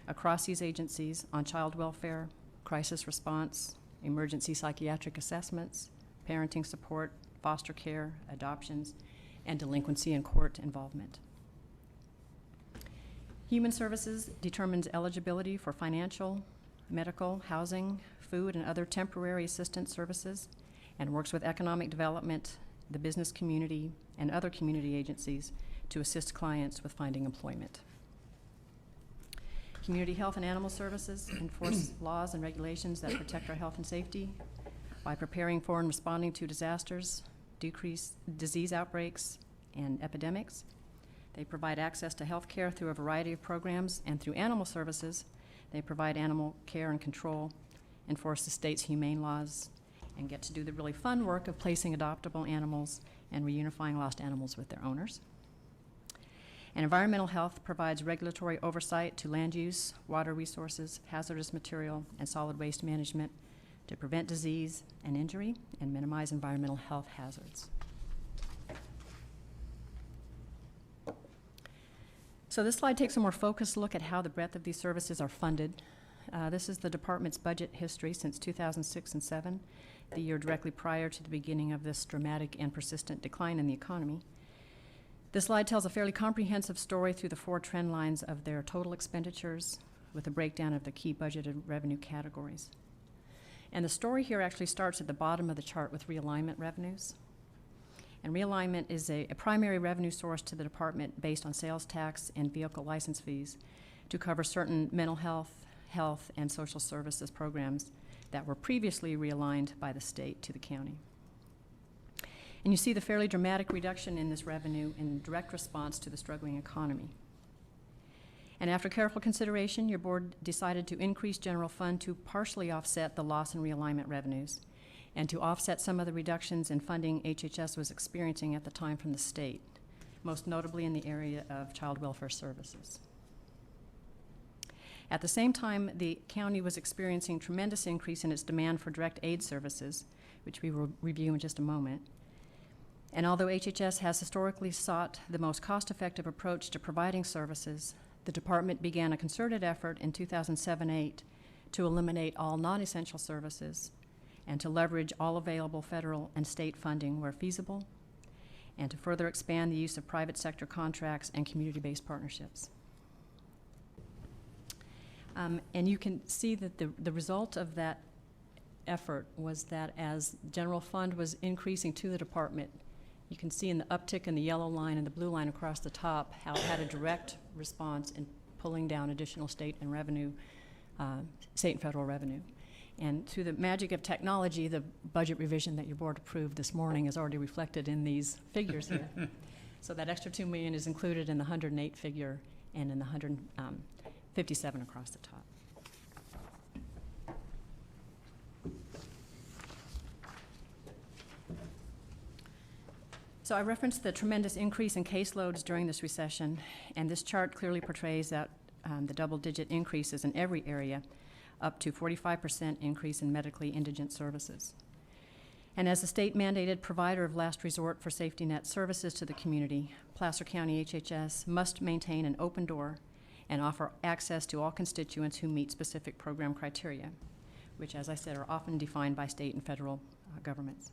across these agencies on child welfare, crisis response, emergency psychiatric assessments, parenting support, foster care, adoptions, and delinquency and court involvement. Human Services determines eligibility for financial, medical, housing, food, and other temporary assistance services, and works with economic development, the business community, and other community agencies to assist clients with finding employment. Community Health and Animal Services enforce laws and regulations that protect our health and safety by preparing for and responding to disasters, decrease disease outbreaks, and epidemics. They provide access to health care through a variety of programs, and through animal services, they provide animal care and control, enforce the state's humane laws, and get to do the really fun work of placing adoptable animals and reunifying lost animals with their owners. And Environmental Health provides regulatory oversight to land use, water resources, hazardous material, and solid waste management to prevent disease and injury and minimize environmental health hazards. So this slide takes a more focused look at how the breadth of these services are funded. This is the department's budget history since 2006 and 7, the year directly prior to the beginning of this dramatic and persistent decline in the economy. This slide tells a fairly comprehensive story through the 4 trend lines of their total expenditures with a breakdown of the key budgeted revenue categories. And the story here actually starts at the bottom of the chart with realignment revenues. And realignment is a primary revenue source to the department based on sales tax and vehicle license fees to cover certain mental health, and social services programs that were previously realigned by the state to the county. And you see the fairly dramatic reduction in this revenue in direct response to the struggling economy. And after careful consideration, your board decided to increase general fund to partially offset the loss in realignment revenues and to offset some of the reductions in funding HHS was experiencing at the time from the state, most notably in the area of child welfare services. At the same time, the county was experiencing tremendous increase in its demand for direct aid services, which we will review in just a moment. And although HHS has historically sought the most cost-effective approach to providing services, the department began a concerted effort in 2007-8 to eliminate all non-essential services and to leverage all available federal and state funding where feasible, and to further expand the use of private sector contracts and community-based partnerships. And you can see that the result of that effort was that as general fund was increasing to the department, you can see in the uptick in the yellow line and the blue line across the top how it had a direct response in pulling down additional state and federal revenue. And through the magic of technology, the budget revision that your board approved this morning is already reflected in these figures here. So that extra $2 million is included in the 108 figure and in the 157 across the top. So I referenced the tremendous increase in caseloads during this recession, and this chart clearly portrays that the double-digit increases in every area, up to 45% increase in medically indigent services. And as a state-mandated provider of last resort for safety net services to the community, Placer County HHS must maintain an open door and offer access to all constituents who meet specific program criteria, which, as I said, are often defined by state and federal governments.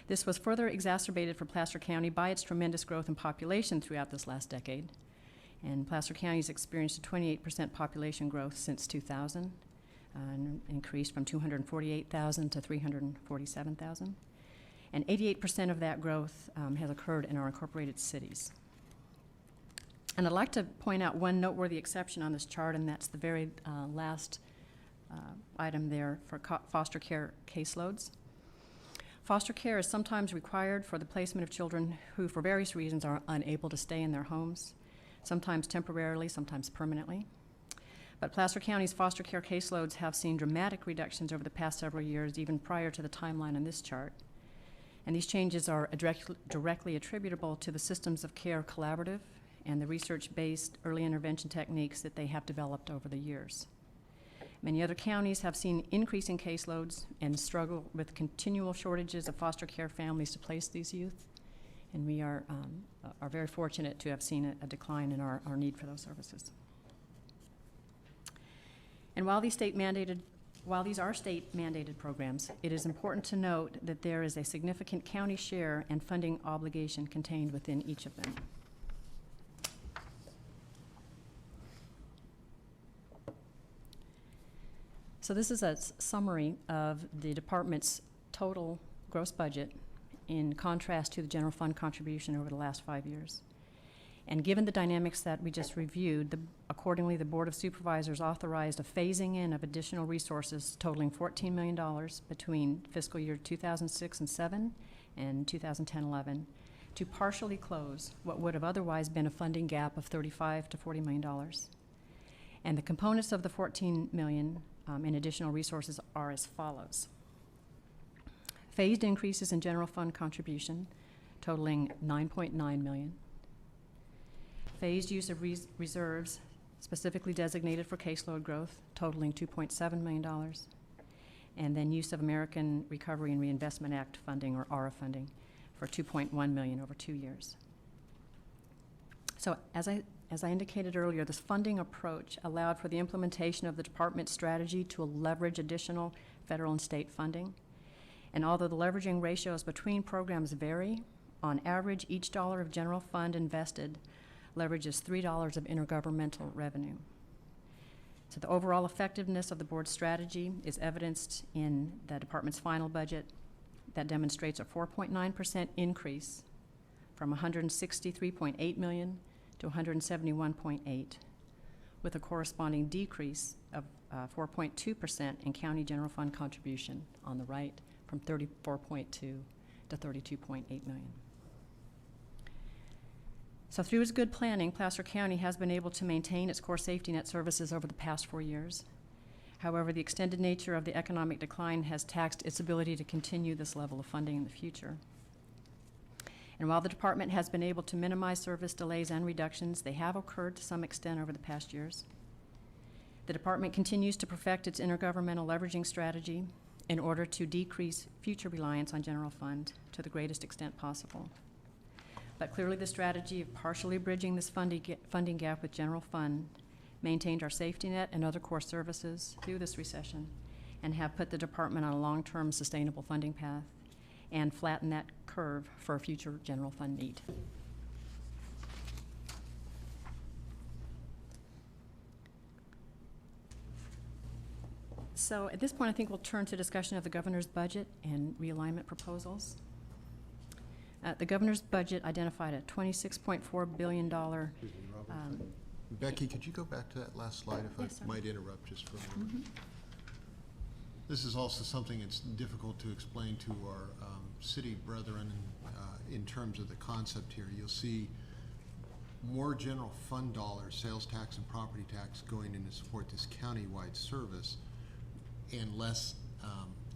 This was further exacerbated for Placer County by its tremendous growth in population throughout this last decade. And Placer County has experienced a 28% population growth since 2000, and increased from 248,000 to 347,000. And 88% of that growth has occurred in our incorporated cities. And I'd like to point out one noteworthy exception on this chart, and that's the very last item there for foster care caseloads. Foster care is sometimes required for the placement of children who, for various reasons, are unable to stay in their homes, sometimes temporarily, sometimes permanently. But Placer County's foster care caseloads have seen dramatic reductions over the past several years, even prior to the timeline on this chart. And these changes are directly attributable to the Systems of Care Collaborative and the research-based early intervention techniques that they have developed over the years. Many other counties have seen increasing caseloads and struggle with continual shortages of foster care families to place these youth. And we are very fortunate to have seen a decline in our need for those services. And while these are state-mandated programs, it is important to note that there is a significant county share and funding obligation contained within each of them. So this is a summary of the department's total gross budget in contrast to the general fund contribution over the last 5 years. And given the dynamics that we just reviewed, accordingly, the Board of Supervisors authorized a phasing in of additional resources totaling $14 million between fiscal year 2006 and 7 and 2010-11 to partially close what would have otherwise been a funding gap of $35 to $40 million. And the components of the $14 million in additional resources are as follows. Phased increases in general fund contribution totaling $9.9 million. Phased use of reserves specifically designated for caseload growth totaling $2.7 million. And then use of American Recovery and Reinvestment Act funding, or ARA funding, for $2.1 million over 2 years. So as I indicated earlier, this funding approach allowed for the implementation of the department's strategy to leverage additional federal and state funding. And although the leveraging ratios between programs vary, on average, each dollar of general fund invested leverages $3 of intergovernmental revenue. So the overall effectiveness of the board's strategy is evidenced in the department's final budget that demonstrates a 4.9% increase from $163.8 million to $171.8, with a corresponding decrease of 4.2% in county general fund contribution on the right, from 34.2 to 32.8 million. So through its good planning, Placer County has been able to maintain its core safety net services over the past 4 years. However, the extended nature of the economic decline has taxed its ability to continue this level of funding in the future. And while the department has been able to minimize service delays and reductions, they have occurred to some extent over the past years. The department continues to perfect its intergovernmental leveraging strategy in order to decrease future reliance on general fund to the greatest extent possible. But clearly the strategy of partially bridging this funding gap with general fund maintained our safety net and other core services through this recession and have put the department on a long-term sustainable funding path and flattened that curve for a future general fund need. So at this point, I think we'll turn to discussion of the governor's budget and realignment proposals. The governor's budget identified a $26.4 billion. Becky, could you go back to that last slide if Yes, sir. I might interrupt just for a moment? This is also something that's difficult to explain to our city brethren in terms of the concept here. You'll see more general fund dollars, sales tax and property tax, going in to support this county-wide service and less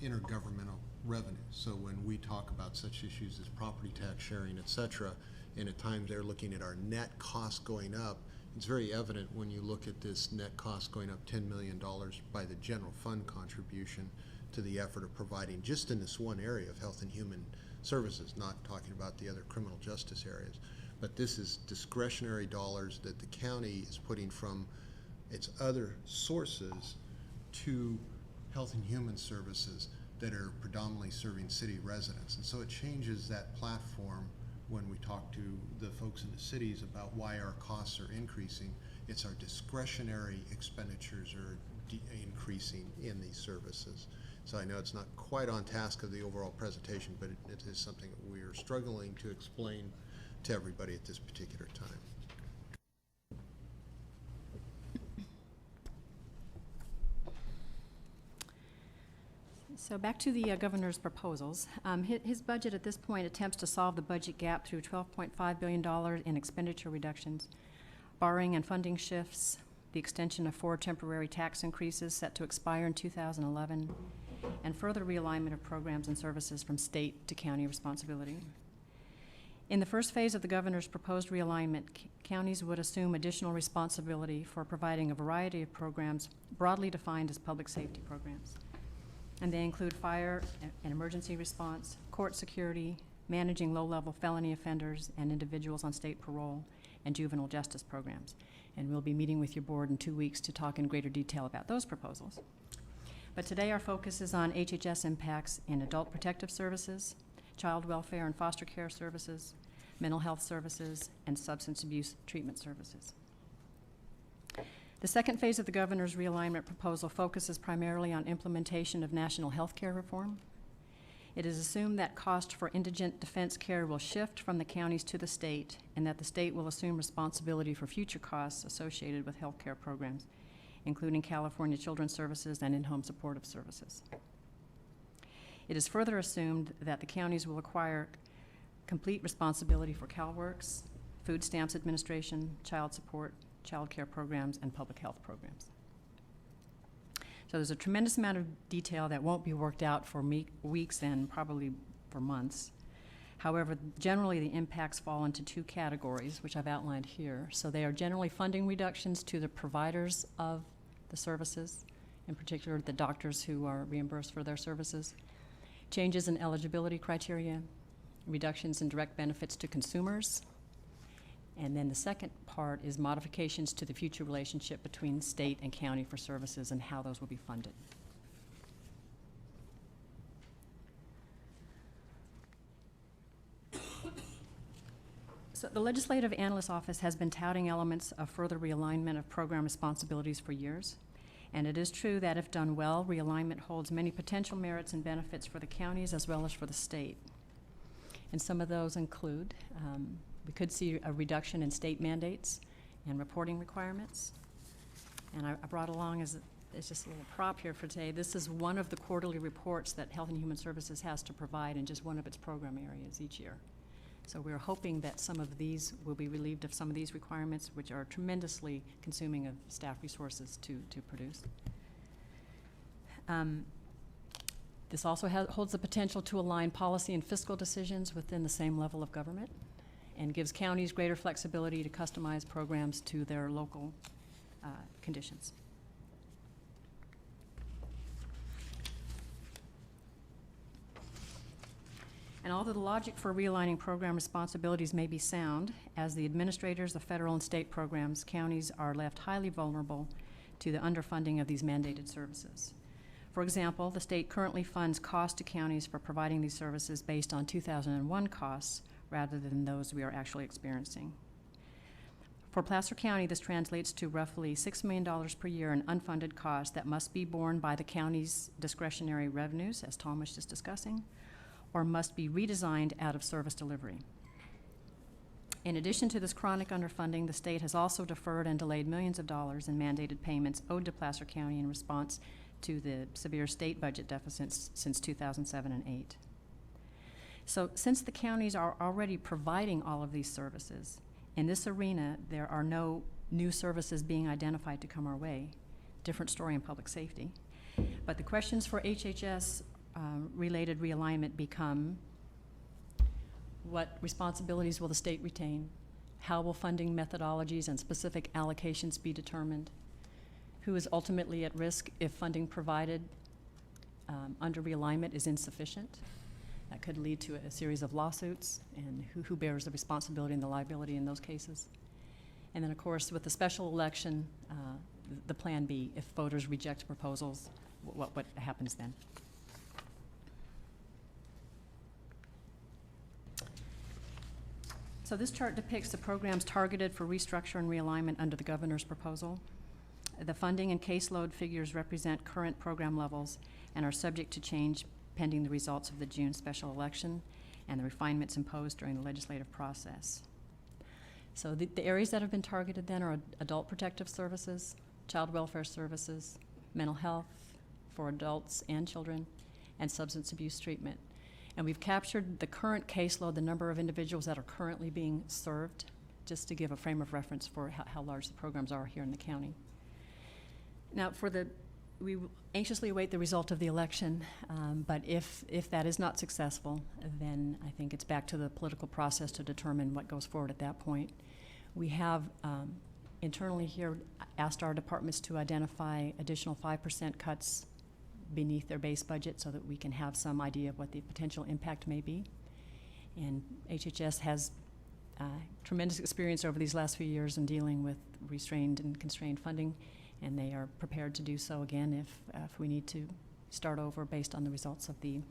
intergovernmental revenue. So when we talk about such issues as property tax sharing, et cetera, and at times they're looking at our net cost going up, it's very evident when you look at this net cost going up $10 million by the general fund contribution to the effort of providing just in this one area of health and human services, not talking about the other criminal justice areas. But this is discretionary dollars that the county is putting from its other sources to health and human services that are predominantly serving city residents. And so it changes that platform when we talk to the folks in the cities about why our costs are increasing. It's our discretionary expenditures are increasing in these services. So I know it's not quite on task of the overall presentation, but it is something that we are struggling to explain to everybody at this particular time. So back to the governor's proposals. His budget at this point attempts to solve the budget gap through $12.5 billion in expenditure reductions, borrowing and funding shifts, the extension of 4 temporary tax increases set to expire in 2011, and further realignment of programs and services from state to county responsibility. In the first phase of the governor's proposed realignment, counties would assume additional responsibility for providing a variety of programs broadly defined as public safety programs. And they include fire and emergency response, court security, managing low-level felony offenders and individuals on state parole, and juvenile justice programs. And we'll be meeting with your board in 2 weeks to talk in greater detail about those proposals. But today our focus is on HHS impacts in adult protective services, child welfare and foster care services, mental health services, and substance abuse treatment services. The second phase of the governor's realignment proposal focuses primarily on implementation of national health care reform. It is assumed that cost for indigent defense care will shift from the counties to the state, and that the state will assume responsibility for future costs associated with health care programs, including California Children's Services and in-home supportive services. It is further assumed that the counties will acquire complete responsibility for CalWORKs, food stamps administration, child support, child care programs, and public health programs. So there's a tremendous amount of detail that won't be worked out for weeks and probably for months. However, generally the impacts fall into 2 categories, which I've outlined here. So they are generally funding reductions to the providers of the services, in particular the doctors who are reimbursed for their services, changes in eligibility criteria, reductions in direct benefits to consumers, and then the second part is modifications to the future relationship between state and county for services and how those will be funded. So the Legislative Analyst's Office has been touting elements of further realignment of program responsibilities for years. And it is true that if done well, realignment holds many potential merits and benefits for the counties as well as for the state. And some of those include, we could see a reduction in state mandates and reporting requirements. And I brought along it's just a little prop here for today. This is one of the quarterly reports that Health and Human Services has to provide in just one of its program areas each year. So we're hoping that some of these will be relieved of some of these requirements, which are tremendously consuming of staff resources to produce. This also holds the potential to align policy and fiscal decisions within the same level of government and gives counties greater flexibility to customize programs to their local conditions. And although the logic for realigning program responsibilities may be sound, as the administrators of federal and state programs, counties are left highly vulnerable to the underfunding of these mandated services. For example, the state currently funds costs to counties for providing these services based on 2001 costs rather than those we are actually experiencing. For Placer County, this translates to roughly $6 million per year in unfunded costs that must be borne by the county's discretionary revenues, as Tom was just discussing, or must be redesigned out of service delivery. In addition to this chronic underfunding, the state has also deferred and delayed millions of dollars in mandated payments owed to Placer County in response to the severe state budget deficits since 2007 and 8. So since the counties are already providing all of these services, in this arena, there are no new services being identified to come our way. Different story in public safety. But the questions for HHS related realignment become: what responsibilities will the state retain? How will funding methodologies and specific allocations be determined? Who is ultimately at risk if funding provided under realignment is insufficient? That could lead to a series of lawsuits, and who bears the responsibility and the liability in those cases? And then, of course, with the special election, the plan B, if voters reject proposals, what happens then? So this chart depicts the programs targeted for restructure and realignment under the governor's proposal. The funding and caseload figures represent current program levels and are subject to change pending the results of the June special election and the refinements imposed during the legislative process. So the areas that have been targeted then are adult protective services, child welfare services, mental health for adults and children, and substance abuse treatment. And we've captured the current caseload, the number of individuals that are currently being served, just to give a frame of reference for how large the programs are here in the county. Now, we anxiously await the result of the election, but if that is not successful, then I think it's back to the political process to determine what goes forward at that point. We have internally here asked our departments to identify additional 5% cuts beneath their base budget so that we can have some idea of what the potential impact may be. And HHS has tremendous experience over these last few years in dealing with restrained and constrained funding, and they are prepared to do so again if we need to start over based on the results of the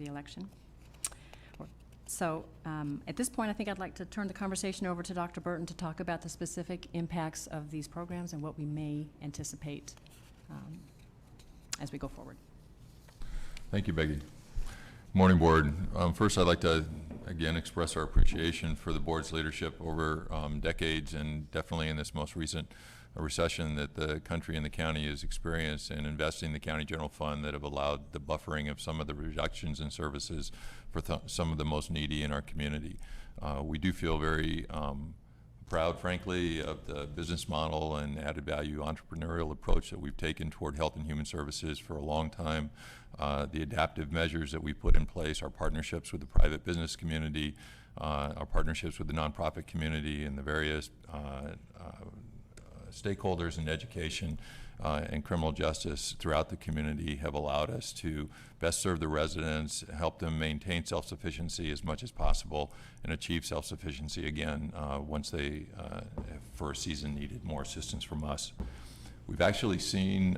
election. So at this point, I think I'd like to turn the conversation over to Dr. Burton to talk about the specific impacts of these programs and what we may anticipate as we go forward. Thank you, Becky. Morning, Board. First, I'd like to, again, express our appreciation for the Board's leadership over decades, and definitely in this most recent recession that the country and the county has experienced, and investing in the county general fund that have allowed the buffering of some of the reductions in services for some of the most needy in our community. We do feel very proud, frankly, of the business model and added value entrepreneurial approach that we've taken toward health and human services for a long time. The adaptive measures that we put in place, our partnerships with the private business community, our partnerships with the nonprofit community, and the various stakeholders in education and criminal justice throughout the community have allowed us to best serve the residents, help them maintain self-sufficiency as much as possible, and achieve self-sufficiency again once they, for a season, needed more assistance from us. We've actually seen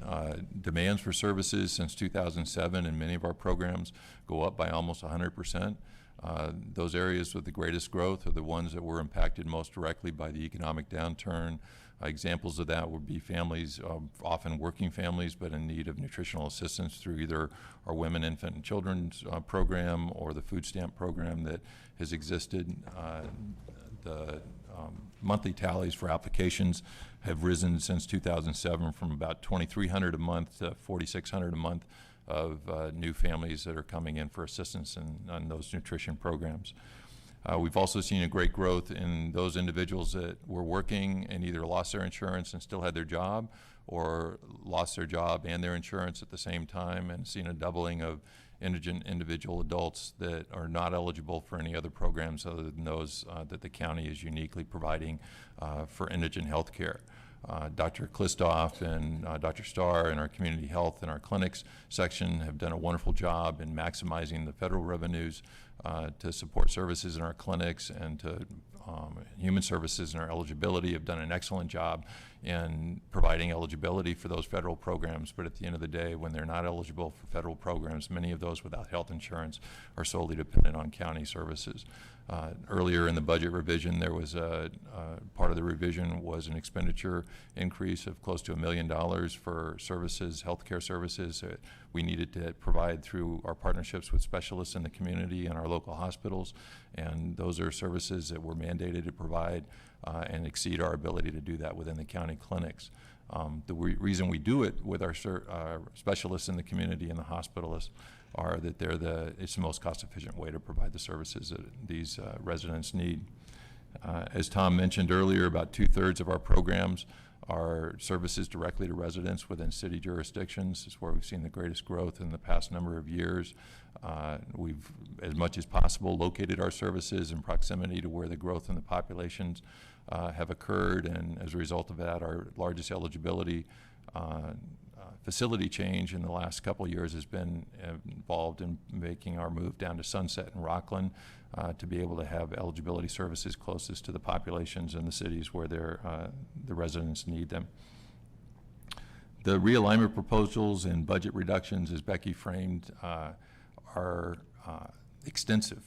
demands for services since 2007 in many of our programs go up by almost 100%. Those areas with the greatest growth are the ones that were impacted most directly by the economic downturn. Examples of that would be families, often working families, but in need of nutritional assistance through either our Women, Infant, and Children's program or the food stamp program that has existed. The monthly tallies for applications have risen since 2007 from about 2,300 a month to 4,600 a month of new families that are coming in for assistance on those nutrition programs. We've also seen a great growth in those individuals that were working and either lost their insurance and still had their job, or lost their job and their insurance at the same time, and seen a doubling of indigent individual adults that are not eligible for any other programs other than those that the county is uniquely providing for indigent health care. Dr. Klistoff and Dr. Starr in our community health and our clinics section have done a wonderful job in maximizing the federal revenues to support services in our clinics and to human services and our eligibility have done an excellent job in providing eligibility for those federal programs. But at the end of the day, when they're not eligible for federal programs, many of those without health insurance are solely dependent on county services. Earlier in the budget revision, there was part of the revision was an expenditure increase of close to $1 million for services, healthcare services that we needed to provide through our partnerships with specialists in the community and our local hospitals. And those are services that we're mandated to provide and exceed our ability to do that within the county clinics. The reason we do it with our specialists in the community and the hospitalists are that it's the most cost-efficient way to provide the services that these residents need. As Tom mentioned earlier, about 2/3 of our programs are services directly to residents within city jurisdictions. It's where we've seen the greatest growth in the past number of years. We've, as much as possible, located our services in proximity to where the growth in the populations have occurred, and as a result of that, our largest eligibility facility change in the last couple of years has been involved in making our move down to Sunset and Rockland to be able to have eligibility services closest to the populations in the cities where the residents need them. The realignment proposals and budget reductions, as Becky framed, are extensive.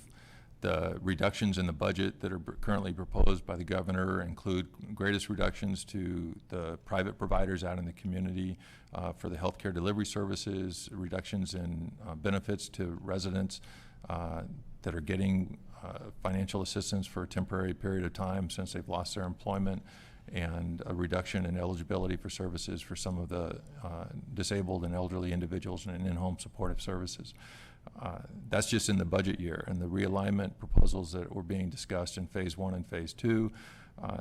The reductions in the budget that are currently proposed by the governor include greatest reductions to the private providers out in the community for the healthcare delivery services, reductions in benefits to residents that are getting financial assistance for a temporary period of time since they've lost their employment, and a reduction in eligibility for services for some of the disabled and elderly individuals and in-home supportive services. That's just in the budget year, and the realignment proposals that were being discussed in phase 1 and phase 2.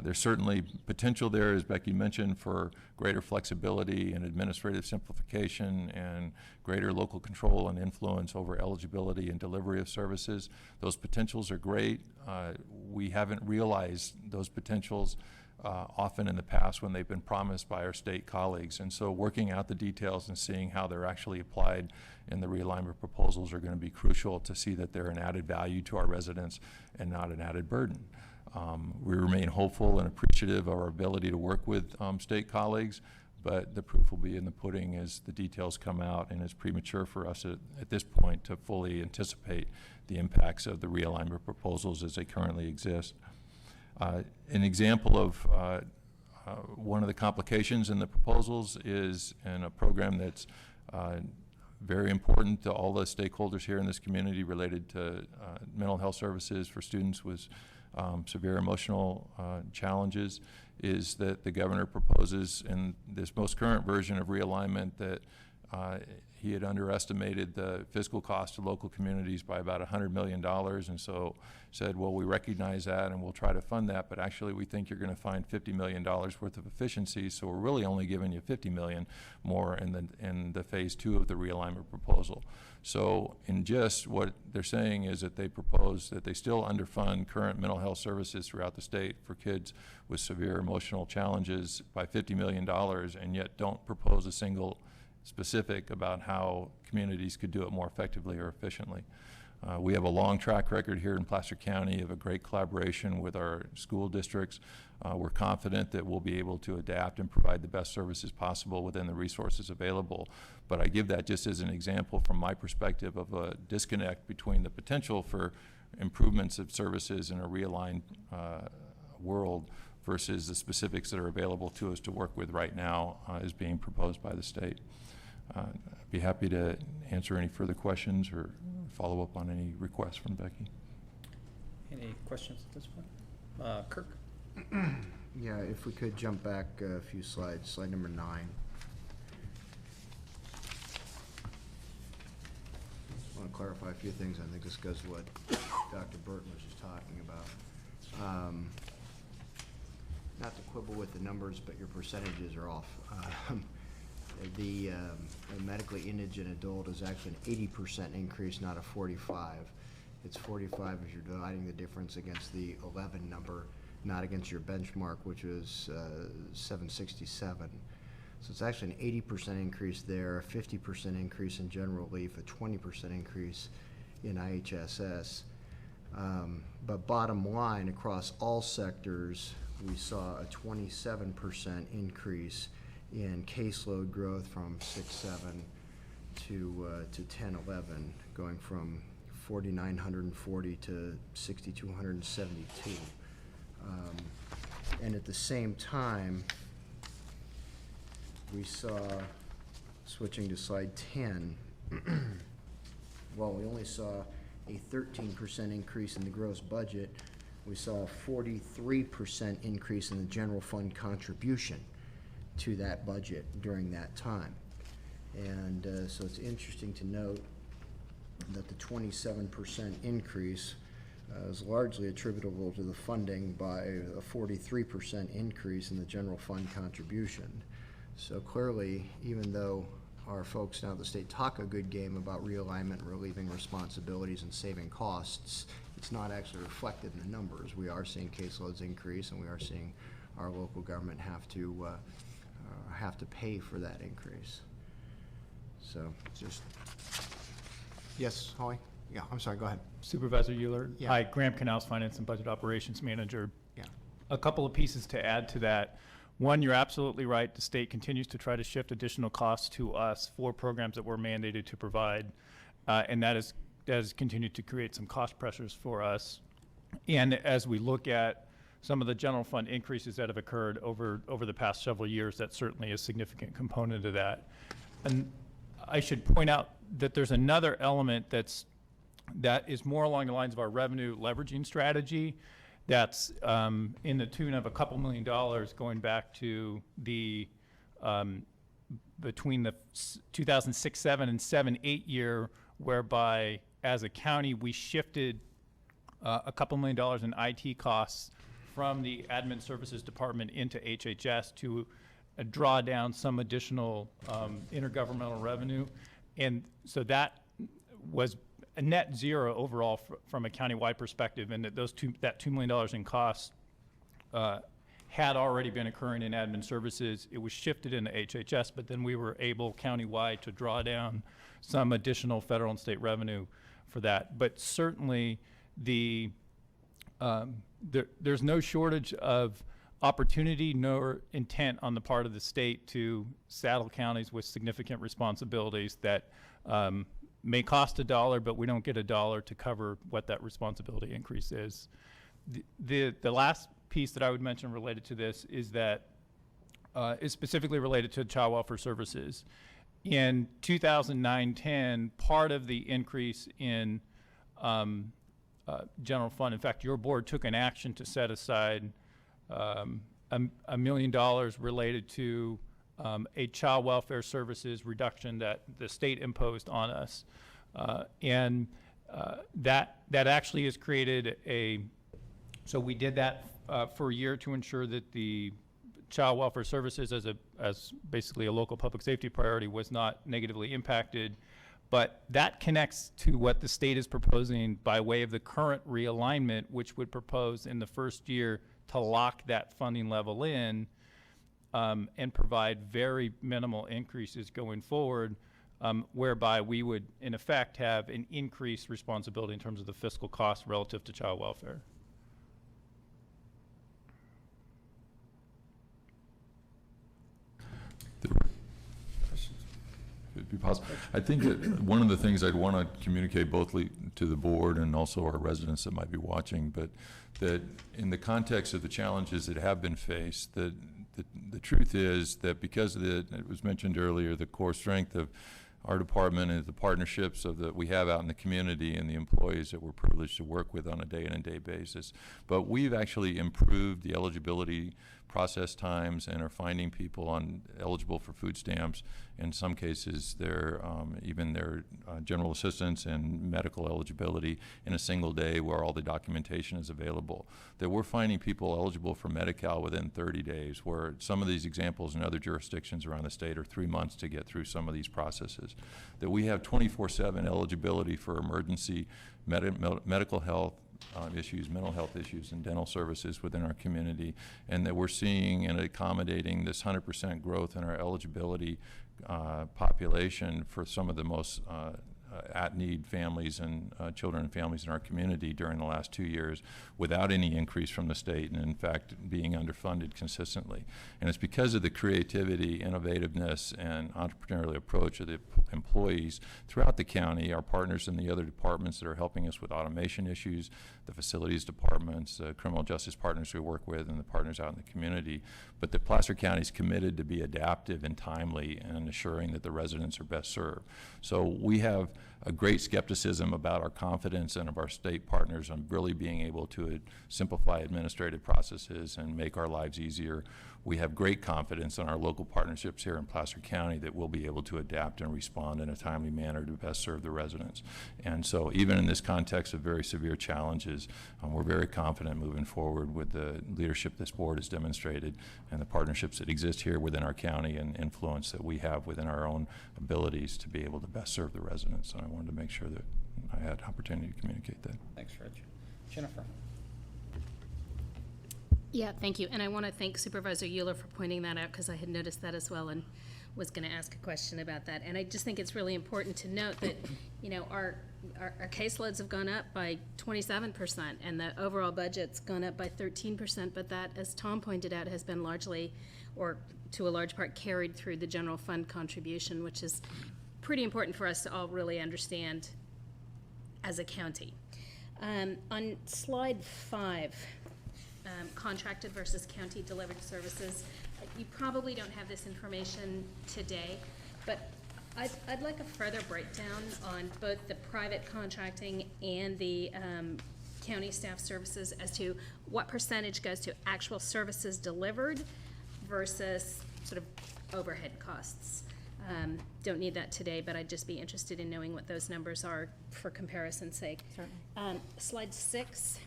There's certainly potential there, as Becky mentioned, for greater flexibility and administrative simplification and greater local control and influence over eligibility and delivery of services. Those potentials are great. We haven't realized those potentials often in the past when they've been promised by our state colleagues. And so working out the details and seeing how they're actually applied in the realignment proposals are going to be crucial to see that they're an added value to our residents and not an added burden. We remain hopeful and appreciative of our ability to work with state colleagues, but the proof will be in the pudding as the details come out, and it's premature for us at this point to fully anticipate the impacts of the realignment proposals as they currently exist. An example of one of the complications in the proposals is in a program that's very important to all the stakeholders here in this community related to mental health services for students with severe emotional challenges, is that the governor proposes in this most current version of realignment that he had underestimated the fiscal cost to local communities by about $100 million, and so said, well, we recognize that and we'll try to fund that, but actually we think you're going to find $50 million worth of efficiencies, so we're really only giving you $50 million more in the phase 2 of the realignment proposal. So in just what they're saying is that they propose that they still underfund current mental health services throughout the state for kids with severe emotional challenges by $50 million, and yet don't propose a single specific about how communities could do it more effectively or efficiently. We have a long track record here in Placer County of a great collaboration with our school districts. We're confident that we'll be able to adapt and provide the best services possible within the resources available. But I give that just as an example from my perspective of a disconnect between the potential for improvements of services in a realigned world versus the specifics that are available to us to work with right now is being proposed by the state. I'd be happy to answer any further questions or follow up on any requests from Becky. Any questions at this point? Kirk? Yeah, if we could jump back a few slides, slide number 9. I want to clarify a few things. I think this goes to what Dr. Burton was just talking about. Not to quibble with the numbers, but your percentages are off. The medically indigent adult is actually an 80% increase, not a 45. It's 45 if you're dividing the difference against the 11 number, not against your benchmark, which was 767. So it's actually an 80% increase there, a 50% increase in general relief, a 20% increase in IHSS. But bottom line, across all sectors, we saw a 27% increase in caseload growth from 6/7 to 10/11, going from 4,940 to 6,272. And at the same time, we saw, switching to slide 10, well, we only saw a 13% increase in the gross budget. We saw a 43% increase in the general fund contribution to that budget during that time. And so it's interesting to note that the 27% increase is largely attributable to the funding by a 43% increase in the general fund contribution. So clearly, even though our folks down at the state talk a good game about realignment, relieving responsibilities, and saving costs, it's not actually reflected in the numbers. We are seeing caseloads increase, and we are seeing our local government have to pay for that increase. So just, yes, Holly? Yeah, I'm sorry, go ahead. Supervisor Euler. Yeah. Hi, Graham Canals, Finance and Budget Operations Manager. Yeah. A couple of pieces to add to that. One, you're absolutely right. The state continues to try to shift additional costs to us for programs that we're mandated to provide, and that has continued to create some cost pressures for us. And as we look at some of the general fund increases that have occurred over the past several years, that's certainly a significant component of that. And I should point out that there's another element that is more along the lines of our revenue leveraging strategy. That's in the tune of a couple $2 million going back to the between the 2006-7 and 7-8 year, whereby as a county we shifted a couple $1 million in IT costs from the Admin Services Department into HHS to draw down some additional intergovernmental revenue, and so that was a net zero overall from a countywide perspective, and that that $2 million in costs had already been occurring in admin services. It was shifted into HHS, but then we were able countywide to draw down some additional federal and state revenue for that. But certainly there's no shortage of opportunity nor intent on the part of the state to saddle counties with significant responsibilities that may cost $1, but we don't get $1 to cover what that responsibility increase is. The last piece that I would mention related to this is that is specifically related to child welfare services. In 2009-10, part of the increase in general fund, in fact, your board took an action to set aside $1 million related to a child welfare services reduction that the state imposed on us. And that actually has created so we did that for a year to ensure that the child welfare services as basically a local public safety priority was not negatively impacted. But that connects to what the state is proposing by way of the current realignment, which would propose in the first year to lock that funding level in and provide very minimal increases going forward, whereby we would, in effect, have an increased responsibility in terms of the fiscal cost relative to child welfare. Could be possible. I think that one of the things I'd want to communicate both to the board and also our residents that might be watching, but that in the context of the challenges that have been faced, that the truth is that because of it was mentioned earlier, the core strength of our department and the partnerships that we have out in the community and the employees that we're privileged to work with on a day-in and day basis. But we've actually improved the eligibility process times and are finding people eligible for food stamps. In some cases, even their general assistance and medical eligibility in a single day where all the documentation is available. That we're finding people eligible for Medi-Cal within 30 days, where some of these examples in other jurisdictions around the state are 3 months to get through some of these processes. That we have 24/7 eligibility for emergency medical health issues, mental health issues, and dental services within our community, and that we're seeing and accommodating this 100% growth in our eligibility population for some of the most at-need families and children and families in our community during the last 2 years without any increase from the state, and in fact being underfunded consistently. And it's because of the creativity, innovativeness, and entrepreneurial approach of the employees throughout the county, our partners in the other departments that are helping us with automation issues, the facilities departments, criminal justice partners we work with, and the partners out in the community. But that Placer County is committed to be adaptive and timely and assuring that the residents are best served. So we have a great skepticism about our confidence and of our state partners on really being able to simplify administrative processes and make our lives easier. We have great confidence in our local partnerships here in Placer County that we'll be able to adapt and respond in a timely manner to best serve the residents. And so even in this context of very severe challenges, we're very confident moving forward with the leadership this board has demonstrated and the partnerships that exist here within our county and influence that we have within our own abilities to be able to best serve the residents. And I wanted to make sure that I had opportunity to communicate that. Thanks, Rich. Jennifer? Yeah, thank you. And I want to thank Supervisor Euler for pointing that out, because I had noticed that as well and was going to ask a question about that. And I just think it's really important to note that, you know, our caseloads have gone up by 27%, and the overall budget's gone up by 13%, but that, as Tom pointed out, has been largely, or to a large part, carried through the general fund contribution, which is pretty important for us to all really understand as a county. On slide 5, contracted versus county delivered services. You probably don't have this information today, but I'd like a further breakdown on both the private contracting and the county staff services as to what percentage goes to actual services delivered versus sort of overhead costs. Don't need that today, but I'd just be interested in knowing what those numbers are for comparison's sake. Certainly. Slide 6.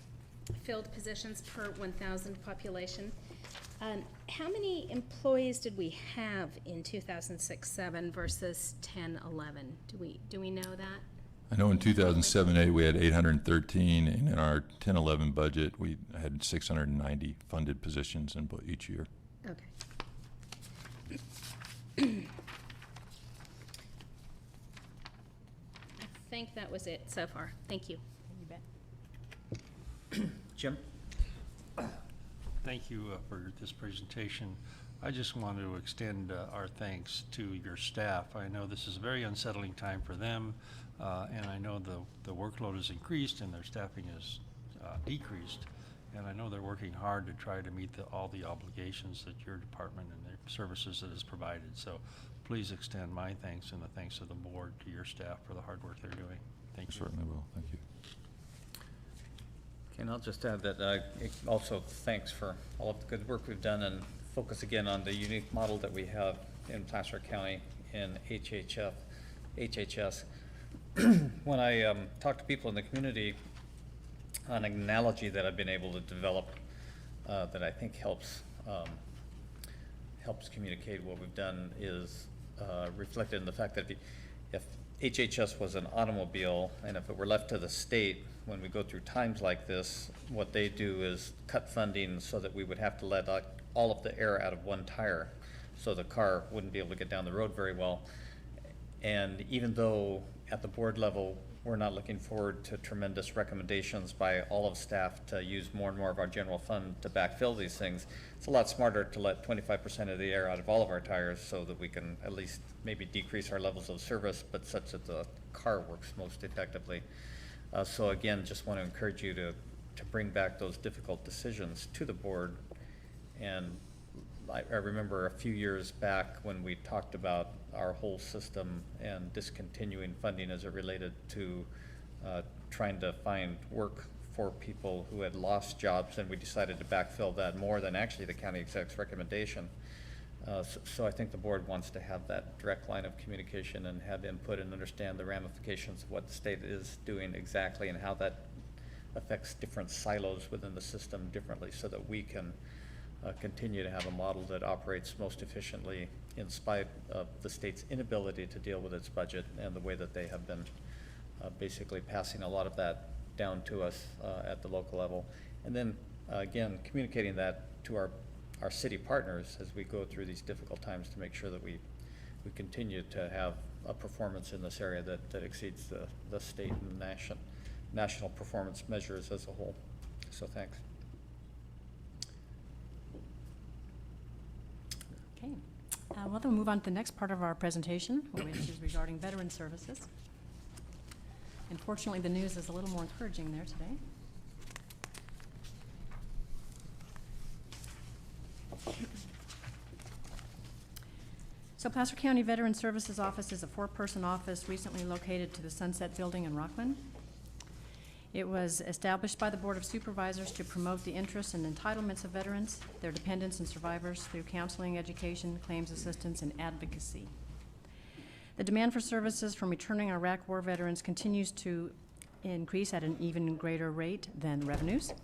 Filled positions per 1,000 population. How many employees did we have in 2006-07 versus 10-11? Do we know that? I know in 2007-08 we had 813, and in our 10-11 budget we had 690 funded positions in each year. Okay. I think that was it so far. Thank you. You bet. Jim? Thank you for this presentation. I just want to extend our thanks to your staff. I know this is a very unsettling time for them, and I know the workload has increased and their staffing has decreased, and I know they're working hard to try to meet all the obligations that your department and the services that is provided. So please extend my thanks and the thanks of the board to your staff for the hard work they're doing. Thank you. Certainly will. Thank you. And I'll just add that also thanks for all of the good work we've done, and focus again on the unique model that we have in Placer County in HHS. When I talk to people in the community, an analogy that I've been able to develop that I think helps communicate what we've done is reflected in the fact that if HHS was an automobile, and if it were left to the state, when we go through times like this, what they do is cut funding so that we would have to let all of the air out of one tire, so the car wouldn't be able to get down the road very well. And even though at the board level, we're not looking forward to tremendous recommendations by all of staff to use more and more of our general fund to backfill these things, it's a lot smarter to let 25% of the air out of all of our tires so that we can at least maybe decrease our levels of service, but such that the car works most effectively. So again, just want to encourage you to bring back those difficult decisions to the board. And I remember a few years back when we talked about our whole system and discontinuing funding as it related to trying to find work for people who had lost jobs, and we decided to backfill that more than actually the county exec's recommendation. So I think the board wants to have that direct line of communication and have input and understand the ramifications of what the state is doing exactly and how that affects different silos within the system differently, so that we can continue to have a model that operates most efficiently in spite of the state's inability to deal with its budget and the way that they have been basically passing a lot of that down to us at the local level. And then again, communicating that to our city partners as we go through these difficult times to make sure that we continue to have a performance in this area that exceeds the state and national performance measures as a whole. So thanks. Okay. Well, then we'll move on to the next part of our presentation, which is regarding veteran services. Unfortunately, the news is a little more encouraging there today. So Placer County Veteran Services Office is a 4-person office recently located to the Sunset Building in Rockland. It was established by the Board of Supervisors to promote the interests and entitlements of veterans, their dependents and survivors through counseling, education, claims assistance, and advocacy. The demand for services from returning Iraq War veterans continues to increase at an even greater rate than revenues.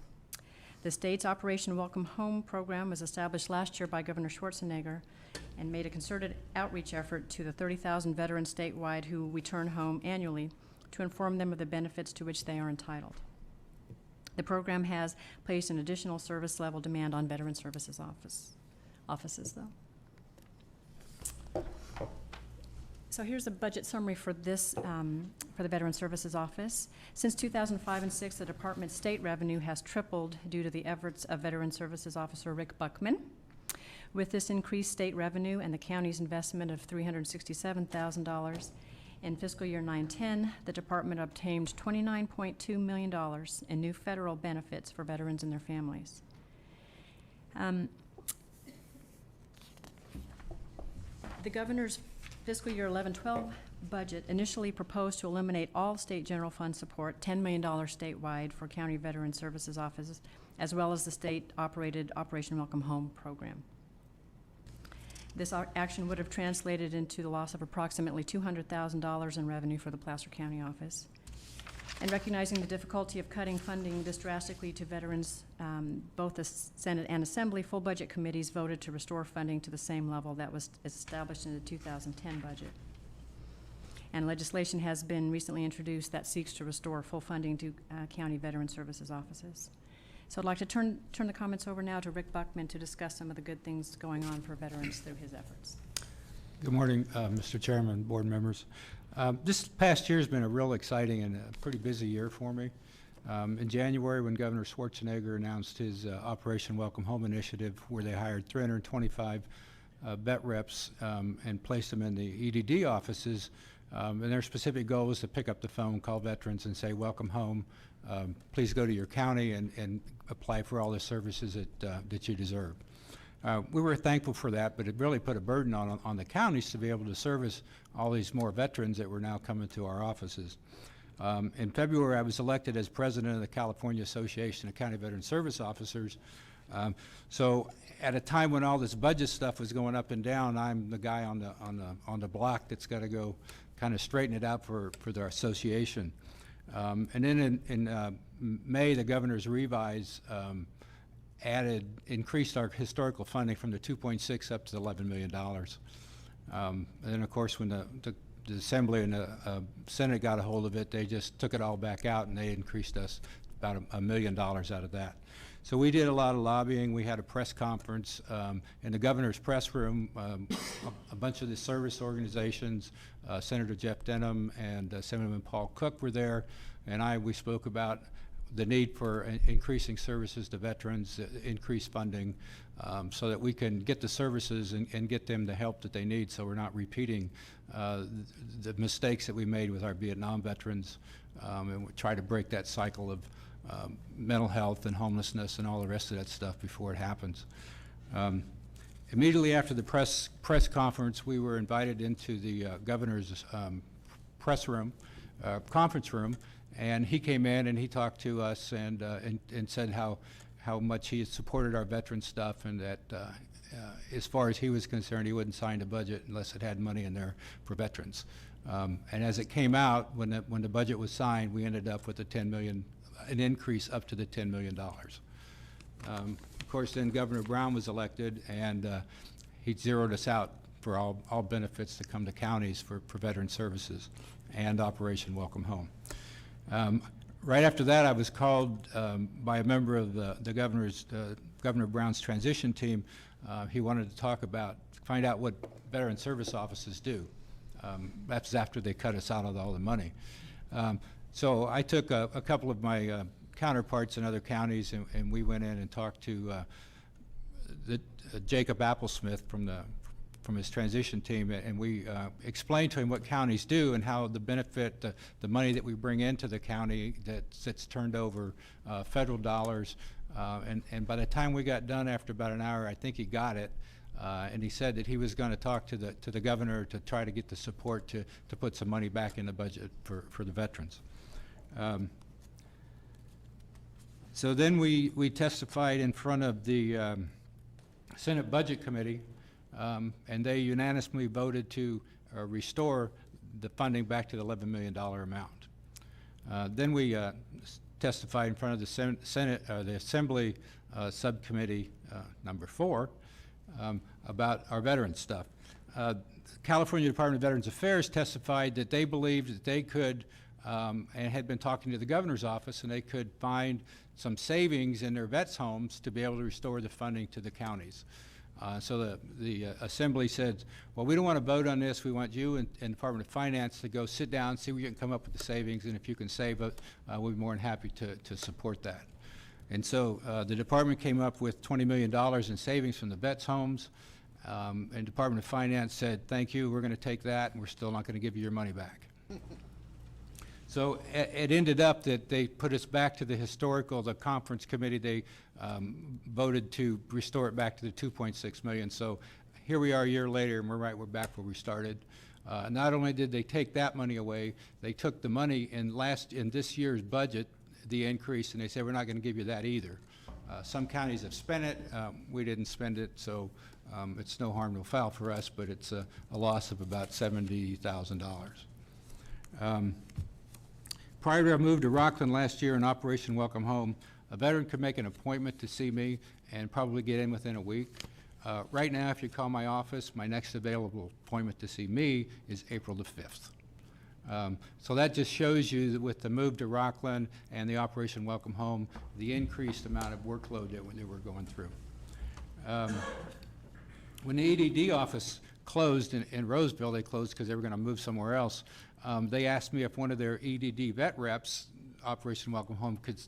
The state's Operation Welcome Home program was established last year by Governor Schwarzenegger and made a concerted outreach effort to the 30,000 veterans statewide who return home annually to inform them of the benefits to which they are entitled. The program has placed an additional service level demand on Veteran Services offices, though. So here's a budget summary for this, for the Veteran Services Office. Since 2005 and 6, the department's state revenue has tripled due to the efforts of Veteran Services Officer Rick Buckman. With this increased state revenue and the county's investment of $367,000, in fiscal year 9-10, the department obtained $29.2 million in new federal benefits for veterans and their families. The governor's fiscal year 11-12 budget initially proposed to eliminate all state general fund support, $10 million statewide for county veteran services offices, as well as the state-operated Operation Welcome Home program. This action would have translated into the loss of approximately $200,000 in revenue for the Placer County office. And recognizing the difficulty of cutting funding this drastically to veterans, both the Senate and Assembly full budget committees voted to restore funding to the same level that was established in the 2010 budget. And legislation has been recently introduced that seeks to restore full funding to county veteran services offices. So I'd like to turn the comments over now to Rick Buckman to discuss some of the good things going on for veterans through his efforts. Good morning, Mr. Chairman, board members. This past year has been a real exciting and a pretty busy year for me. In January, when Governor Schwarzenegger announced his Operation Welcome Home initiative, where they hired 325 vet reps and placed them in the EDD offices, and their specific goal was to pick up the phone, call veterans, and say, "Welcome home. Please go to your county and apply for all the services that you deserve." We were thankful for that, but it really put a burden on the counties to be able to service all these more veterans that were now coming to our offices. In February, I was elected as president of the California Association of County Veteran Service Officers. So at a time when all this budget stuff was going up and down, I'm the guy on the block that's got to go kind of straighten it out for the association. And then in May, the governor's revise increased our historical funding from the 2.6 up to $11 million. And then, of course, when the Assembly and the Senate got a hold of it, they just took it all back out, and they increased us about $1 million out of that. So we did a lot of lobbying. We had a press conference in the governor's press room. A bunch of the service organizations, Senator Jeff Denham and Senator Paul Cook were there, and we spoke about the need for increasing services to veterans, increased funding, so that we can get the services and get them the help that they need, so we're not repeating the mistakes that we made with our Vietnam veterans, and we try to break that cycle of mental health and homelessness and all the rest of that stuff before it happens. Immediately after the press conference, we were invited into the governor's conference room, and he came in and he talked to us and said how much he had supported our veteran stuff, and that as far as he was concerned, he wouldn't sign the budget unless it had money in there for veterans. And as it came out, when the budget was signed, we ended up with an increase up to the $10 million. Of course, then Governor Brown was elected, and he zeroed us out for all benefits to come to counties for veteran services and Operation Welcome Home. Right after that, I was called by a member of the Governor Brown's transition team. He wanted to find out what veteran service offices do. That's after they cut us out of all the money. So I took a couple of my counterparts in other counties, and we went in and talked to Jacob Applesmith from his transition team, and we explained to him what counties do and how the benefit, the money that we bring into the county that's turned over federal dollars. And by the time we got done, after about an hour, I think he got it. And he said that he was going to talk to the governor to try to get the support to put some money back in the budget for the veterans. So then we testified in front of the Senate Budget Committee, and they unanimously voted to restore the funding back to the $11 million amount. Then we testified in front of the Assembly Subcommittee number 4 about our veterans stuff. California Department of Veterans Affairs testified that they believed that they could, and had been talking to the governor's office, and they could find some savings in their vets' homes to be able to restore the funding to the counties. So the Assembly said, well, we don't want to vote on this. We want you and Department of Finance to go sit down, see where you can come up with the savings, and if you can save it, we'll be more than happy to support that. And so the department came up with $20 million in savings from the vets' homes, and Department of Finance said, thank you, we're going to take that, and we're still not going to give you your money back. So it ended up that they put us back to the conference committee. They voted to restore it back to the $2.6 million. So here we are a year later, and we're back where we started. Not only did they take that money away, they took the money in this year's budget, the increase, and they said, we're not going to give you that either. Some counties have spent it. We didn't spend it, so it's no harm, no foul for us, but it's a loss of about $70,000. Prior to our move to Rockland last year in Operation Welcome Home, a veteran could make an appointment to see me and probably get in within a week. Right now, if you call my office, my next available appointment to see me is April the 5th. So that just shows you that with the move to Rockland and the Operation Welcome Home, the increased amount of workload that we're going through. When the EDD office closed in Roseville, they closed because they were going to move somewhere else. They asked me if one of their EDD vet reps, Operation Welcome Home, could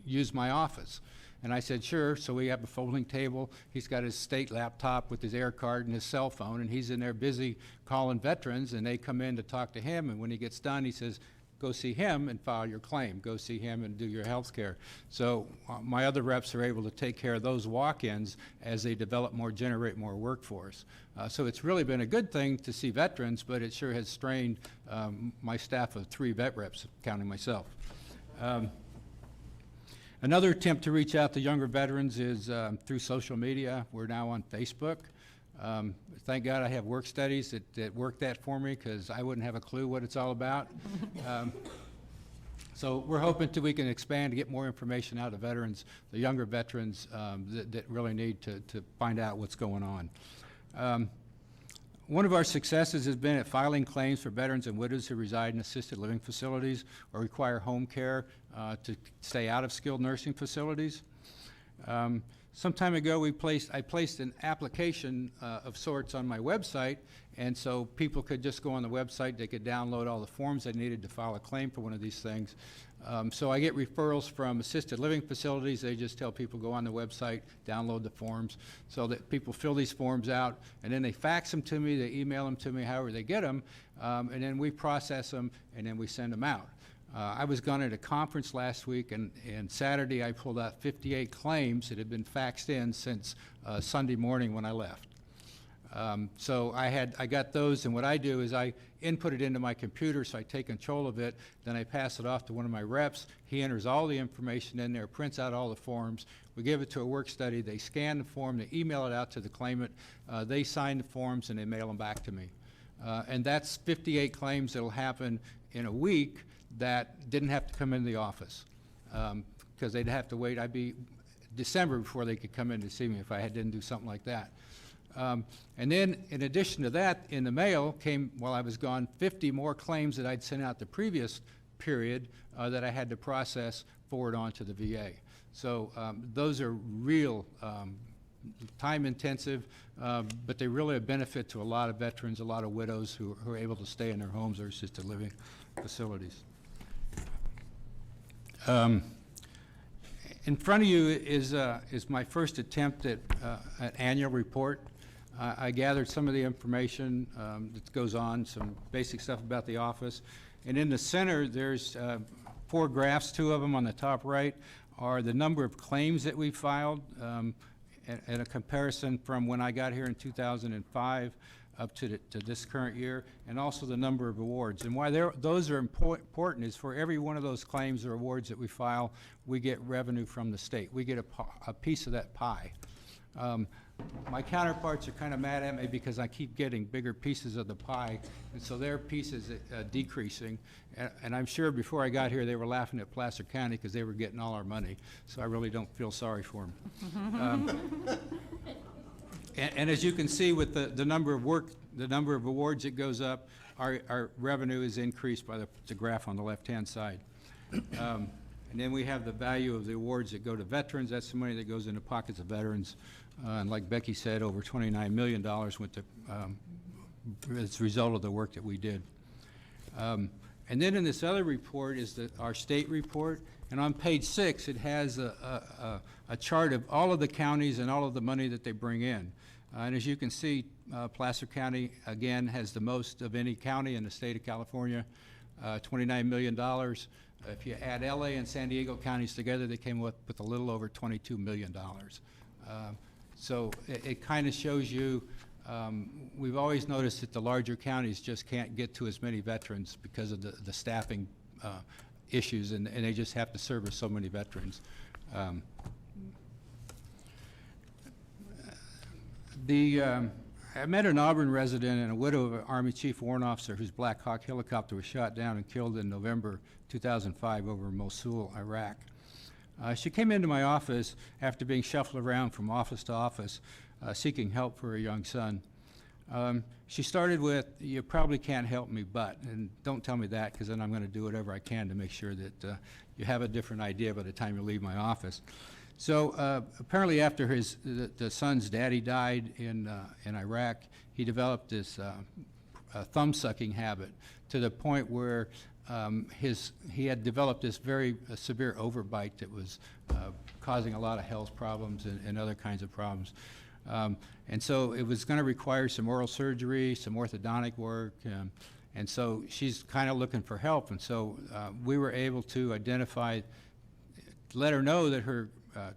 use my office. And I said, sure. So we have a folding table. He's got his state laptop with his air card and his cell phone, and he's in there busy calling veterans, and they come in to talk to him. And when he gets done, he says, go see him and file your claim. Go see him and do your health care. So my other reps are able to take care of those walk-ins as they generate more workforce. So it's really been a good thing to see veterans, but it sure has strained my staff of 3 vet reps, counting myself. Another attempt to reach out to younger veterans is through social media. We're now on Facebook. Thank God I have work studies that work that for me, because I wouldn't have a clue what it's all about. So we're hoping we can expand to get more information out of veterans, the younger veterans that really need to find out what's going on. One of our successes has been at filing claims for veterans and widows who reside in assisted living facilities or require home care to stay out of skilled nursing facilities. Some time ago, I placed an application of sorts on my website, and so people could just go on the website. They could download all the forms they needed to file a claim for one of these things. So I get referrals from assisted living facilities. They just tell people, go on the website, download the forms, so that people fill these forms out, and then they fax them to me, they email them to me, however they get them, and then we process them, and then we send them out. I was gone at a conference last week, and Saturday I pulled out 58 claims that had been faxed in since Sunday morning when I left. So I got those, and what I do is I input it into my computer, so I take control of it, then I pass it off to one of my reps. He enters all the information in there, prints out all the forms. We give it to a work study. They scan the form, they email it out to the claimant. They sign the forms, and they mail them back to me. And that's 58 claims that will happen in a week that didn't have to come into the office, because they'd have to wait. I'd be December before they could come in to see me if I didn't do something like that. And then, in addition to that, in the mail came, while I was gone, 50 more claims that I'd sent out the previous period that I had to process forward on to the VA. So those are real time intensive, but they really a benefit to a lot of veterans, a lot of widows who are able to stay in their homes or assisted living facilities. In front of you is my first attempt at an annual report. I gathered some of the information that goes on, some basic stuff about the office. And in the center, there's 4 graphs. 2 of them on the top right are the number of claims that we filed and a comparison from when I got here in 2005 up to this current year, and also the number of awards. And why those are important is for every one of those claims or awards that we file, we get revenue from the state. We get a piece of that pie. My counterparts are kind of mad at me because I keep getting bigger pieces of the pie, and so their piece is decreasing. And I'm sure before I got here, they were laughing at Placer County because they were getting all our money, so I really don't feel sorry for them. And as you can see with the number of awards that goes up, our revenue is increased by the graph on the left-hand side. And then we have the value of the awards that go to veterans. That's the money that goes in the pockets of veterans. And like Becky said, over $29 million went to, as a result of the work that we did. And then in this other report is our state report. And on page 6, it has a chart of all of the counties and all of the money that they bring in. And as you can see, Placer County, again, has the most of any county in the state of California, $29 million. If you add LA and San Diego counties together, they came up with a little over $22 million. So it kind of shows you, we've always noticed that the larger counties just can't get to as many veterans because of the staffing issues, and they just have to service so many veterans. I met an Auburn resident and a widow of an Army Chief Warrant Officer whose Black Hawk helicopter was shot down and killed in November 2005 over Mosul, Iraq. She came into my office after being shuffled around from office to office, seeking help for her young son. She started with, "You probably can't help me, but," and don't tell me that, because then I'm going to do whatever I can to make sure that you have a different idea by the time you leave my office. So apparently after the son's daddy died in Iraq, he developed this thumb-sucking habit to the point where he had developed this very severe overbite that was causing a lot of health problems and other kinds of problems. And so it was going to require some oral surgery, some orthodontic work, and so she's kind of looking for help. And so we were able to identify, let her know that her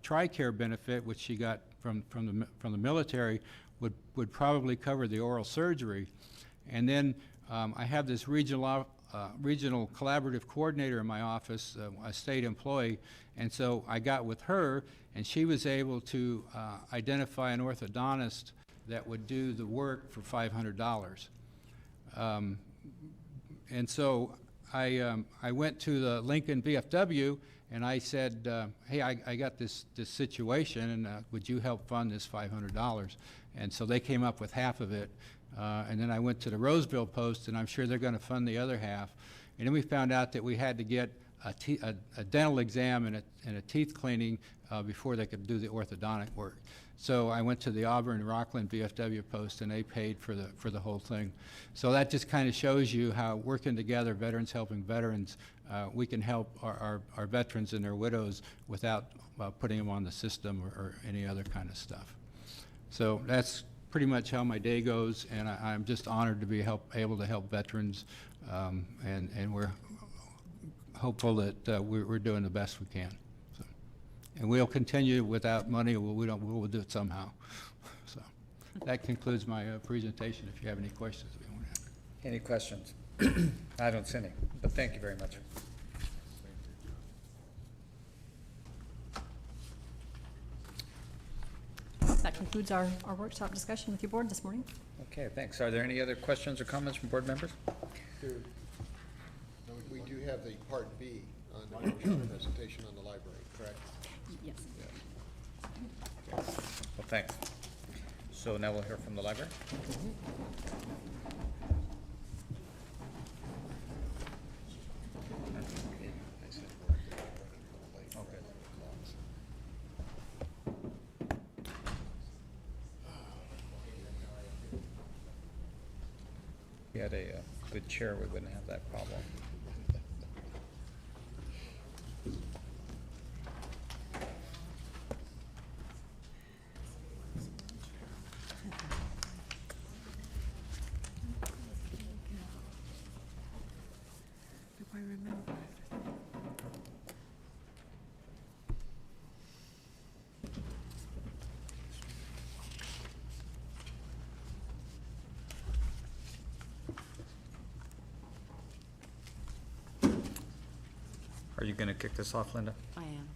TRICARE benefit, which she got from the military, would probably cover the oral surgery. And then I have this regional collaborative coordinator in my office, a state employee, and so I got with her, and she was able to identify an orthodontist that would do the work for $500. And so I went to the Lincoln VFW, and I said, hey, I got this situation, and would you help fund this $500? And so they came up with half of it. And then I went to the Roseville Post, and I'm sure they're going to fund the other half. And then we found out that we had to get a dental exam and a teeth cleaning before they could do the orthodontic work. So I went to the Auburn Rockland VFW Post, and they paid for the whole thing. So that just kind of shows you how working together, veterans helping veterans, we can help our veterans and their widows without putting them on the system or any other kind of stuff. So that's pretty much how my day goes, and I'm just honored to be able to help veterans, and we're hopeful that we're doing the best we can. So, and we'll continue without money. We'll do it somehow. So that concludes my presentation. If you have any questions, we want to have. Any questions? I don't see any, but thank you very much. That concludes our workshop discussion with your board this morning. Okay, thanks. Are there any other questions or comments from board members? We do have the Part B on the workshop presentation on the library, correct? Yes. Well, thanks. So now we'll hear from the library. If we had a good chair, we wouldn't have that problem. Do I remember? Are you going to kick this off, Linda? I am.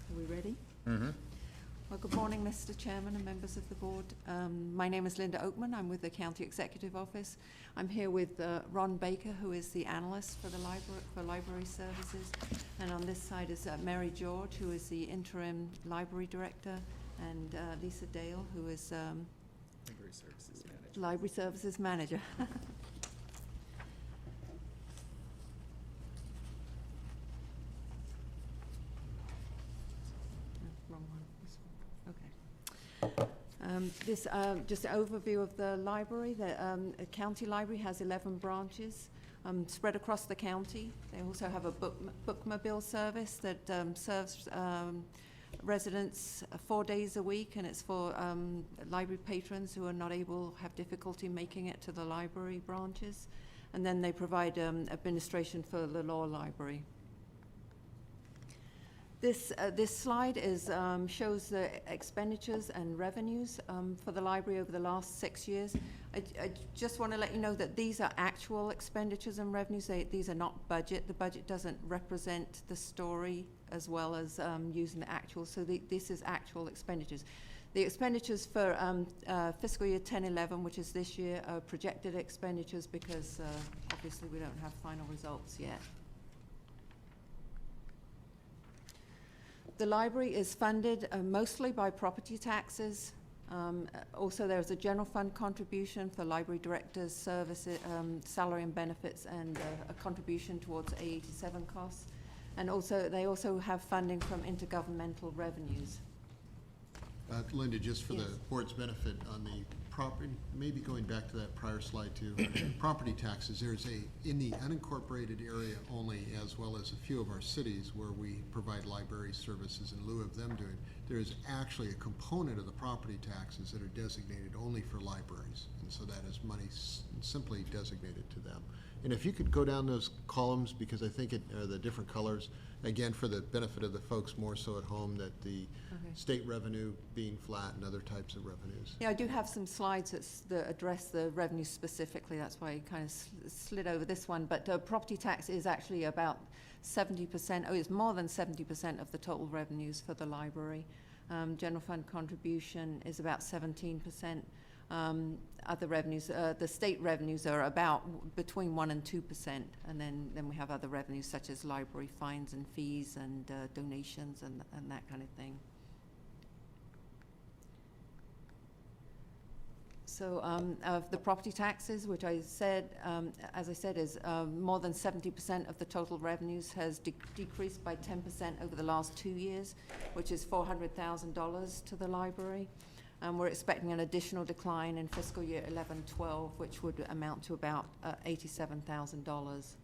Are we ready? Mm-hmm. Well, good morning, Mr. Chairman and members of the board. My name is Linda Oakman. I'm with the County Executive Office. I'm here with Ron Baker, who is the analyst for the library services. And on this side is Mary George, who is the interim library director, and Lisa Dale, who is library services manager. Wrong one. This one. Okay. This just an overview of the library. The county library has 11 branches spread across the county. They also have a bookmobile service that serves residents 4 days a week, and it's for library patrons who are not able, have difficulty making it to the library branches. And then they provide administration for the law library. This slide shows the expenditures and revenues for the library over the last 6 years. I just want to let you know that these are actual expenditures and revenues. These are not budget. The budget doesn't represent the story as well as using the actual. So this is actual expenditures. The expenditures for fiscal year 10-11, which is this year, are projected expenditures because obviously we don't have final results yet. The library is funded mostly by property taxes. Also, there's a general fund contribution for library directors' services, salary and benefits, and a contribution towards A87 costs. And also, they also have funding from intergovernmental revenues. Linda, just for the board's benefit on the property, maybe going back to that prior slide too, property taxes, there's in the unincorporated area only, as well as a few of our cities where we provide library services in lieu of them doing, there is actually a component of the property taxes that are designated only for libraries. And so that is money simply designated to them. And if you could go down those columns, because I think the different colors, again, for the benefit of the folks more so at home, that the state revenue being flat and other types of revenues. Yeah, I do have some slides that address the revenue specifically. That's why I kind of slid over this one. But property tax is actually about 70%, it's more than 70% of the total revenues for the library. General fund contribution is about 17%. Other revenues, the state revenues are about between 1% and 2%, and then we have other revenues such as library fines and fees and donations and that kind of thing. So of the property taxes, which I said, as I said, is more than 70% of the total revenues has decreased by 10% over the last 2 years, which is $400,000 to the library. We're expecting an additional decline in fiscal year 11-12, which would amount to about $87,000.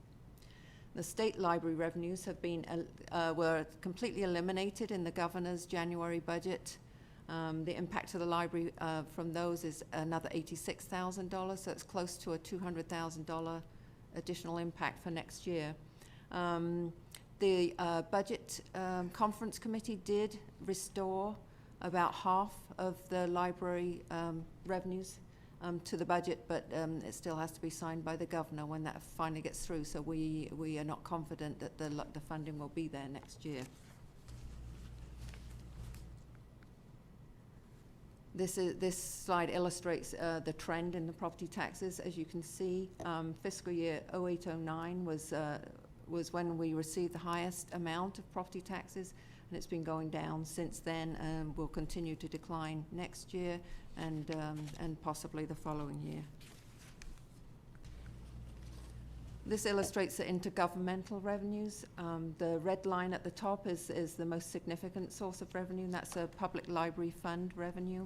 The state library revenues have been were completely eliminated in the governor's January budget. The impact to the library from those is another $86,000, so it's close to a $200,000 additional impact for next year. The budget conference committee did restore about half of the library revenues to the budget, but it still has to be signed by the governor when that finally gets through. So we are not confident that the funding will be there next year. This slide illustrates the trend in the property taxes. As you can see, fiscal year 08-09 was when we received the highest amount of property taxes, and it's been going down since then, and will continue to decline next year and possibly the following year. This illustrates the intergovernmental revenues. The red line at the top is the most significant source of revenue, and that's a public library fund revenue.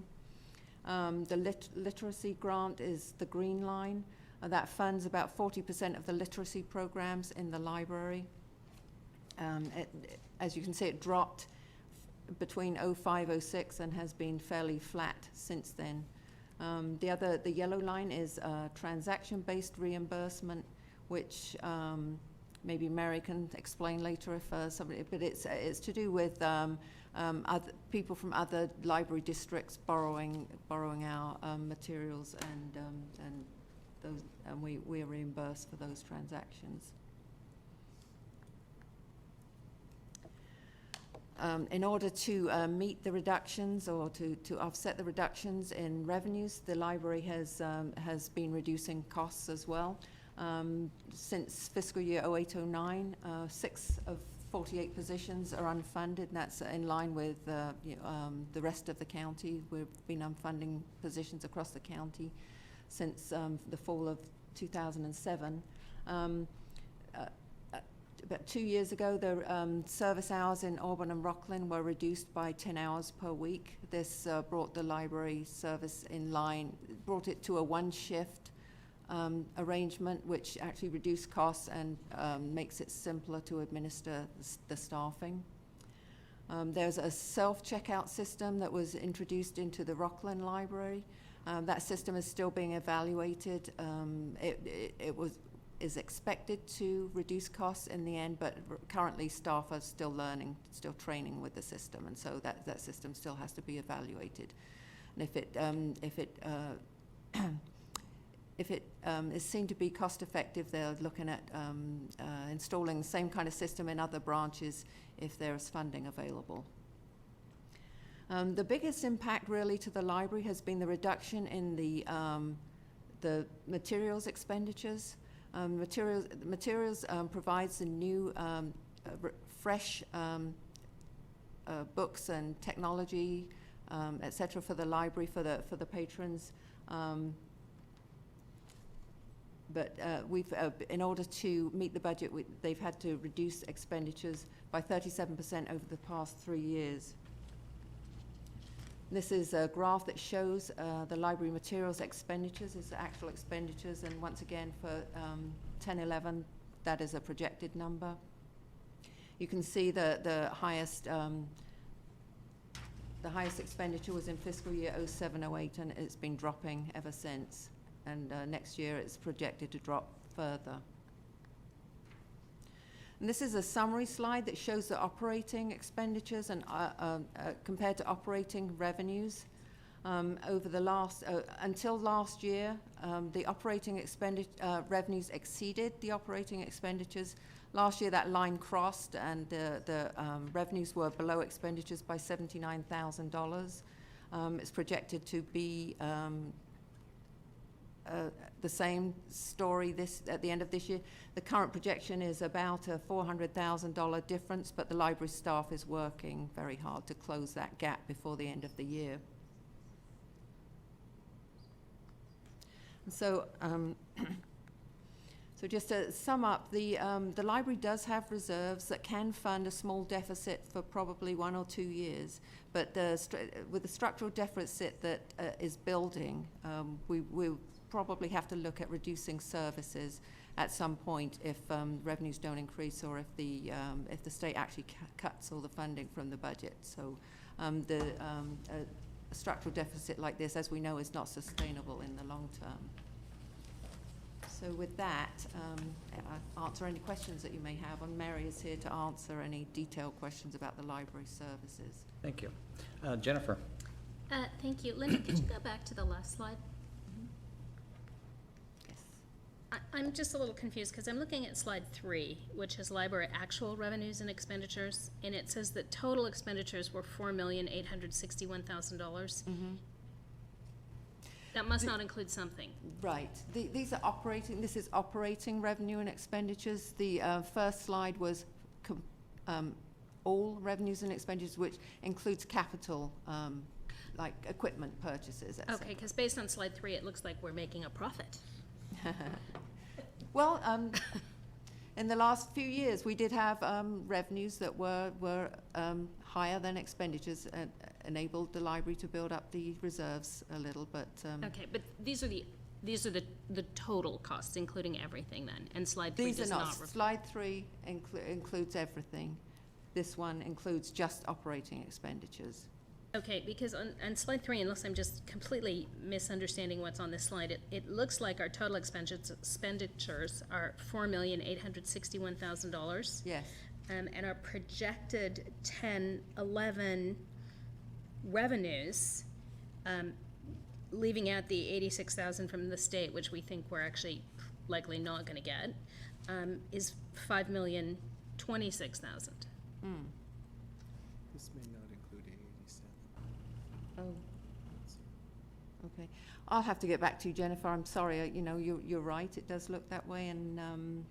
The literacy grant is the green line. That funds about 40% of the literacy programs in the library. As you can see, it dropped between 05, 06 and has been fairly flat since then. The yellow line is transaction-based reimbursement, which maybe Mary can explain later if somebody, but it's to do with other people from other library districts borrowing our materials, and those, and we are reimbursed for those transactions. In order to meet the reductions or to offset the reductions in revenues, the library has been reducing costs as well. Since fiscal year 08-09, 6 of 48 positions are unfunded, and that's in line with the rest of the county. We've been unfunding positions across the county since the fall of 2007. About 2 years ago, the service hours in Auburn and Rockland were reduced by 10 hours per week. This brought the library service in line, brought it to a one-shift arrangement, which actually reduced costs and makes it simpler to administer the staffing. There's a self-checkout system that was introduced into the Rockland Library. That system is still being evaluated. It is expected to reduce costs in the end, but currently staff are still learning, still training with the system, and so that system still has to be evaluated. And if it is seen to be cost effective, they're looking at installing the same kind of system in other branches if there is funding available. The biggest impact really to the library has been the reduction in the materials expenditures. Materials provides the new fresh books and technology, etc. for the library, for the patrons. But we've, in order to meet the budget, they've had to reduce expenditures by 37% over the past 3 years. This is a graph that shows the library materials expenditures, is the actual expenditures, and once again for 10-11, that is a projected number. You can see the highest expenditure was in fiscal year 07-08, and it's been dropping ever since. And next year it's projected to drop further. And this is a summary slide that shows the operating expenditures and compared to operating revenues. Over the last, until last year, the operating revenues exceeded the operating expenditures. Last year that line crossed, and the revenues were below expenditures by $79,000. It's projected to be the same story at the end of this year. The current projection is about a $400,000 difference, but the library staff is working very hard to close that gap before the end of the year. So, so just to sum up, the library does have reserves that can fund a small deficit for probably 1 or 2 years, but with the structural deficit that is building, we probably have to look at reducing services at some point if revenues don't increase, or if the state actually cuts all the funding from the budget. So a structural deficit like this, as we know, is not sustainable in the long term. So with that, I'll answer any questions that you may have, and Mary is here to answer any detailed questions about the library services. Thank you. Jennifer. Thank you. Linda, could you go back to the last slide? I'm just a little confused because I'm looking at slide 3, which is library actual revenues and expenditures, and it says that total expenditures were $4,861,000. Mm-hmm. That must not include something. Right. These are operating. This is operating revenue and expenditures. The first slide was all revenues and expenditures, which includes capital, like equipment purchases, etc. Okay, because based on slide 3, it looks like we're making a profit. Well, in the last few years, we did have revenues that were higher than expenditures, and enabled the library to build up the reserves a little. But okay, but these are the these are the total costs, including everything then, and slide 3 These does are not. not, slide 3 includes everything. This one includes just operating expenditures. Okay, because on slide 3, unless I'm just completely misunderstanding what's on this slide, it looks like our total expenditures are $4,861,000. Yes. And our projected 10-11 revenues, leaving out the $86,000 from the state, which we think we're actually likely not gonna get, is $5,026,000. This may not include 87. Oh. Okay. I'll have to get back to you, Jennifer. I'm sorry. You know, you're right. It does look that way, and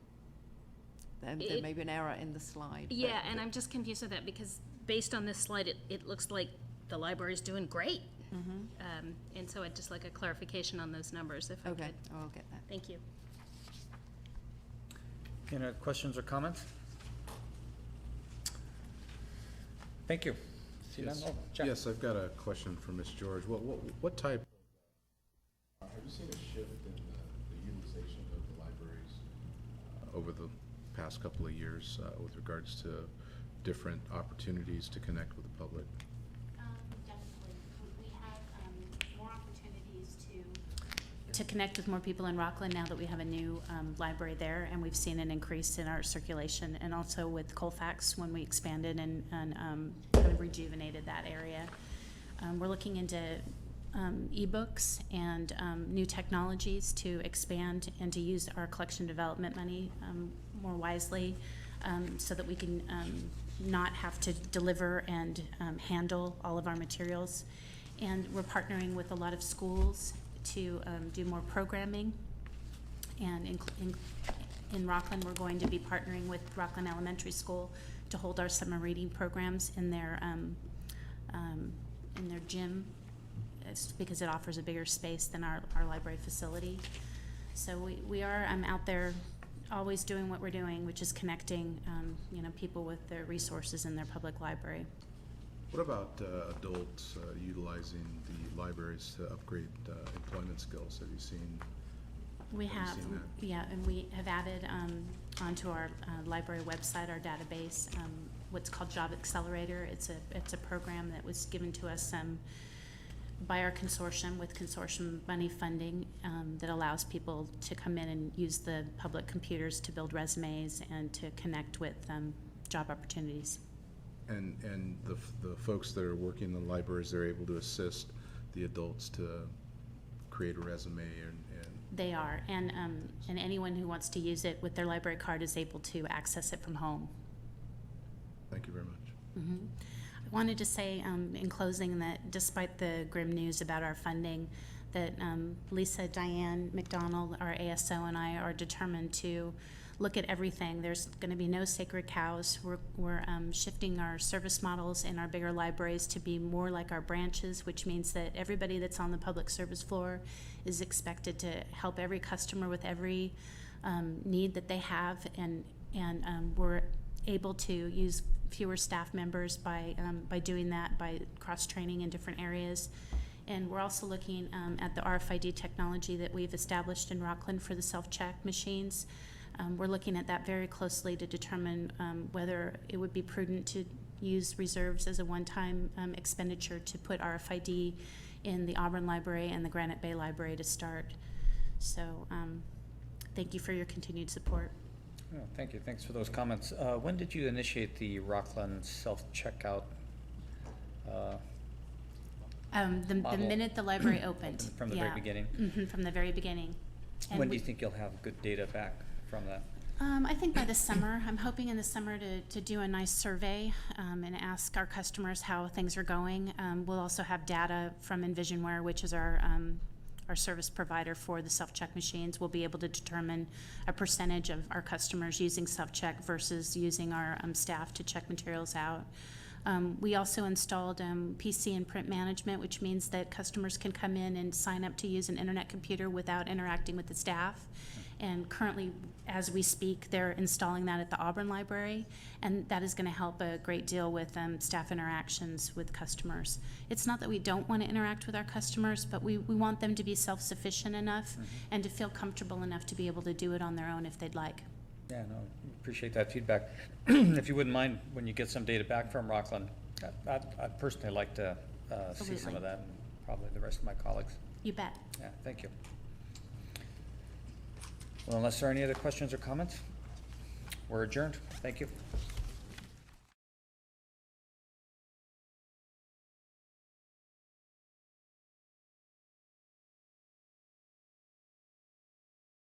there may be an error in the slide. Yeah, and I'm just confused with that because based on this slide, it looks like the library's doing great. And so I'd just like a clarification on those numbers if I could. Okay, I'll get that. Thank you. Any other questions or comments? Thank you. See Yes. none? Oh, Jack. Yes, I've got a question for Ms. George. What type, have you seen a shift in the utilization of the libraries over the past couple of years with regards to different opportunities to connect with the public? Definitely. We have more opportunities to connect with more people in Rockland now that we have a new library there, and we've seen an increase in our circulation, and also with Colfax when we expanded and kind of rejuvenated that area. We're looking into ebooks and new technologies to expand and to use our collection development money more wisely, so that we can not have to deliver and handle all of our materials. And we're partnering with a lot of schools to do more programming. And in Rockland, we're going to be partnering with Rockland Elementary School to hold our summer reading programs in their gym. It's because it offers a bigger space than our library facility. So we are out there always doing what we're doing, which is connecting people with their resources in their public library. What about adults utilizing the libraries to upgrade employment skills? Have you seen? We have, seen that? yeah, and we have added onto our library website, our database, what's called Job Accelerator. It's a program that was given to us by our consortium with consortium money funding that allows people to come in and use the public computers to build resumes and to connect with job opportunities. And the folks that are working in the libraries, they're able to assist the adults to create a resume and They are, and anyone who wants to use it with their library card is able to access it from home. Thank you very much. I wanted to say in closing that despite the grim news about our funding, that Lisa Diane McDonald, our ASO, and I are determined to look at everything. There's going to be no sacred cows. We're shifting our service models in our bigger libraries to be more like our branches, which means that everybody that's on the public service floor is expected to help every customer with every need that they have, and we're able to use fewer staff members by doing that, by cross-training in different areas. And we're also looking at the RFID technology that we've established in Rockland for the self-check machines. We're looking at that very closely to determine whether it would be prudent to use reserves as a one-time expenditure to put RFID in the Auburn Library and the Granite Bay Library to start. So thank you for your continued support. Oh, thank you. Thanks for those comments. When did you initiate the Rockland self-checkout? The minute the library opened. From the very beginning? From the very beginning. And when do you think you'll have good data back from that? I think by the summer. I'm hoping in the summer to do a nice survey and ask our customers how things are going. We'll also have data from Envisionware, which is our service provider for the self-check machines. We'll be able to determine a percentage of our customers using self-check versus using our staff to check materials out. We also installed PC and print management, which means that customers can come in and sign up to use an internet computer without interacting with the staff. And currently, as we speak, they're installing that at the Auburn Library, and that is going to help a great deal with staff interactions with customers. It's not that we don't want to interact with our customers, but we want them to be self-sufficient enough and to feel comfortable enough to be able to do it on their own if they'd like. Yeah, no, appreciate that feedback. If you wouldn't mind, when you get some data back from Rockland, I'd personally like to see some of that, and probably the rest of my colleagues. You bet. Yeah, thank you. Well, unless there are any other questions or comments, we're adjourned. Thank you.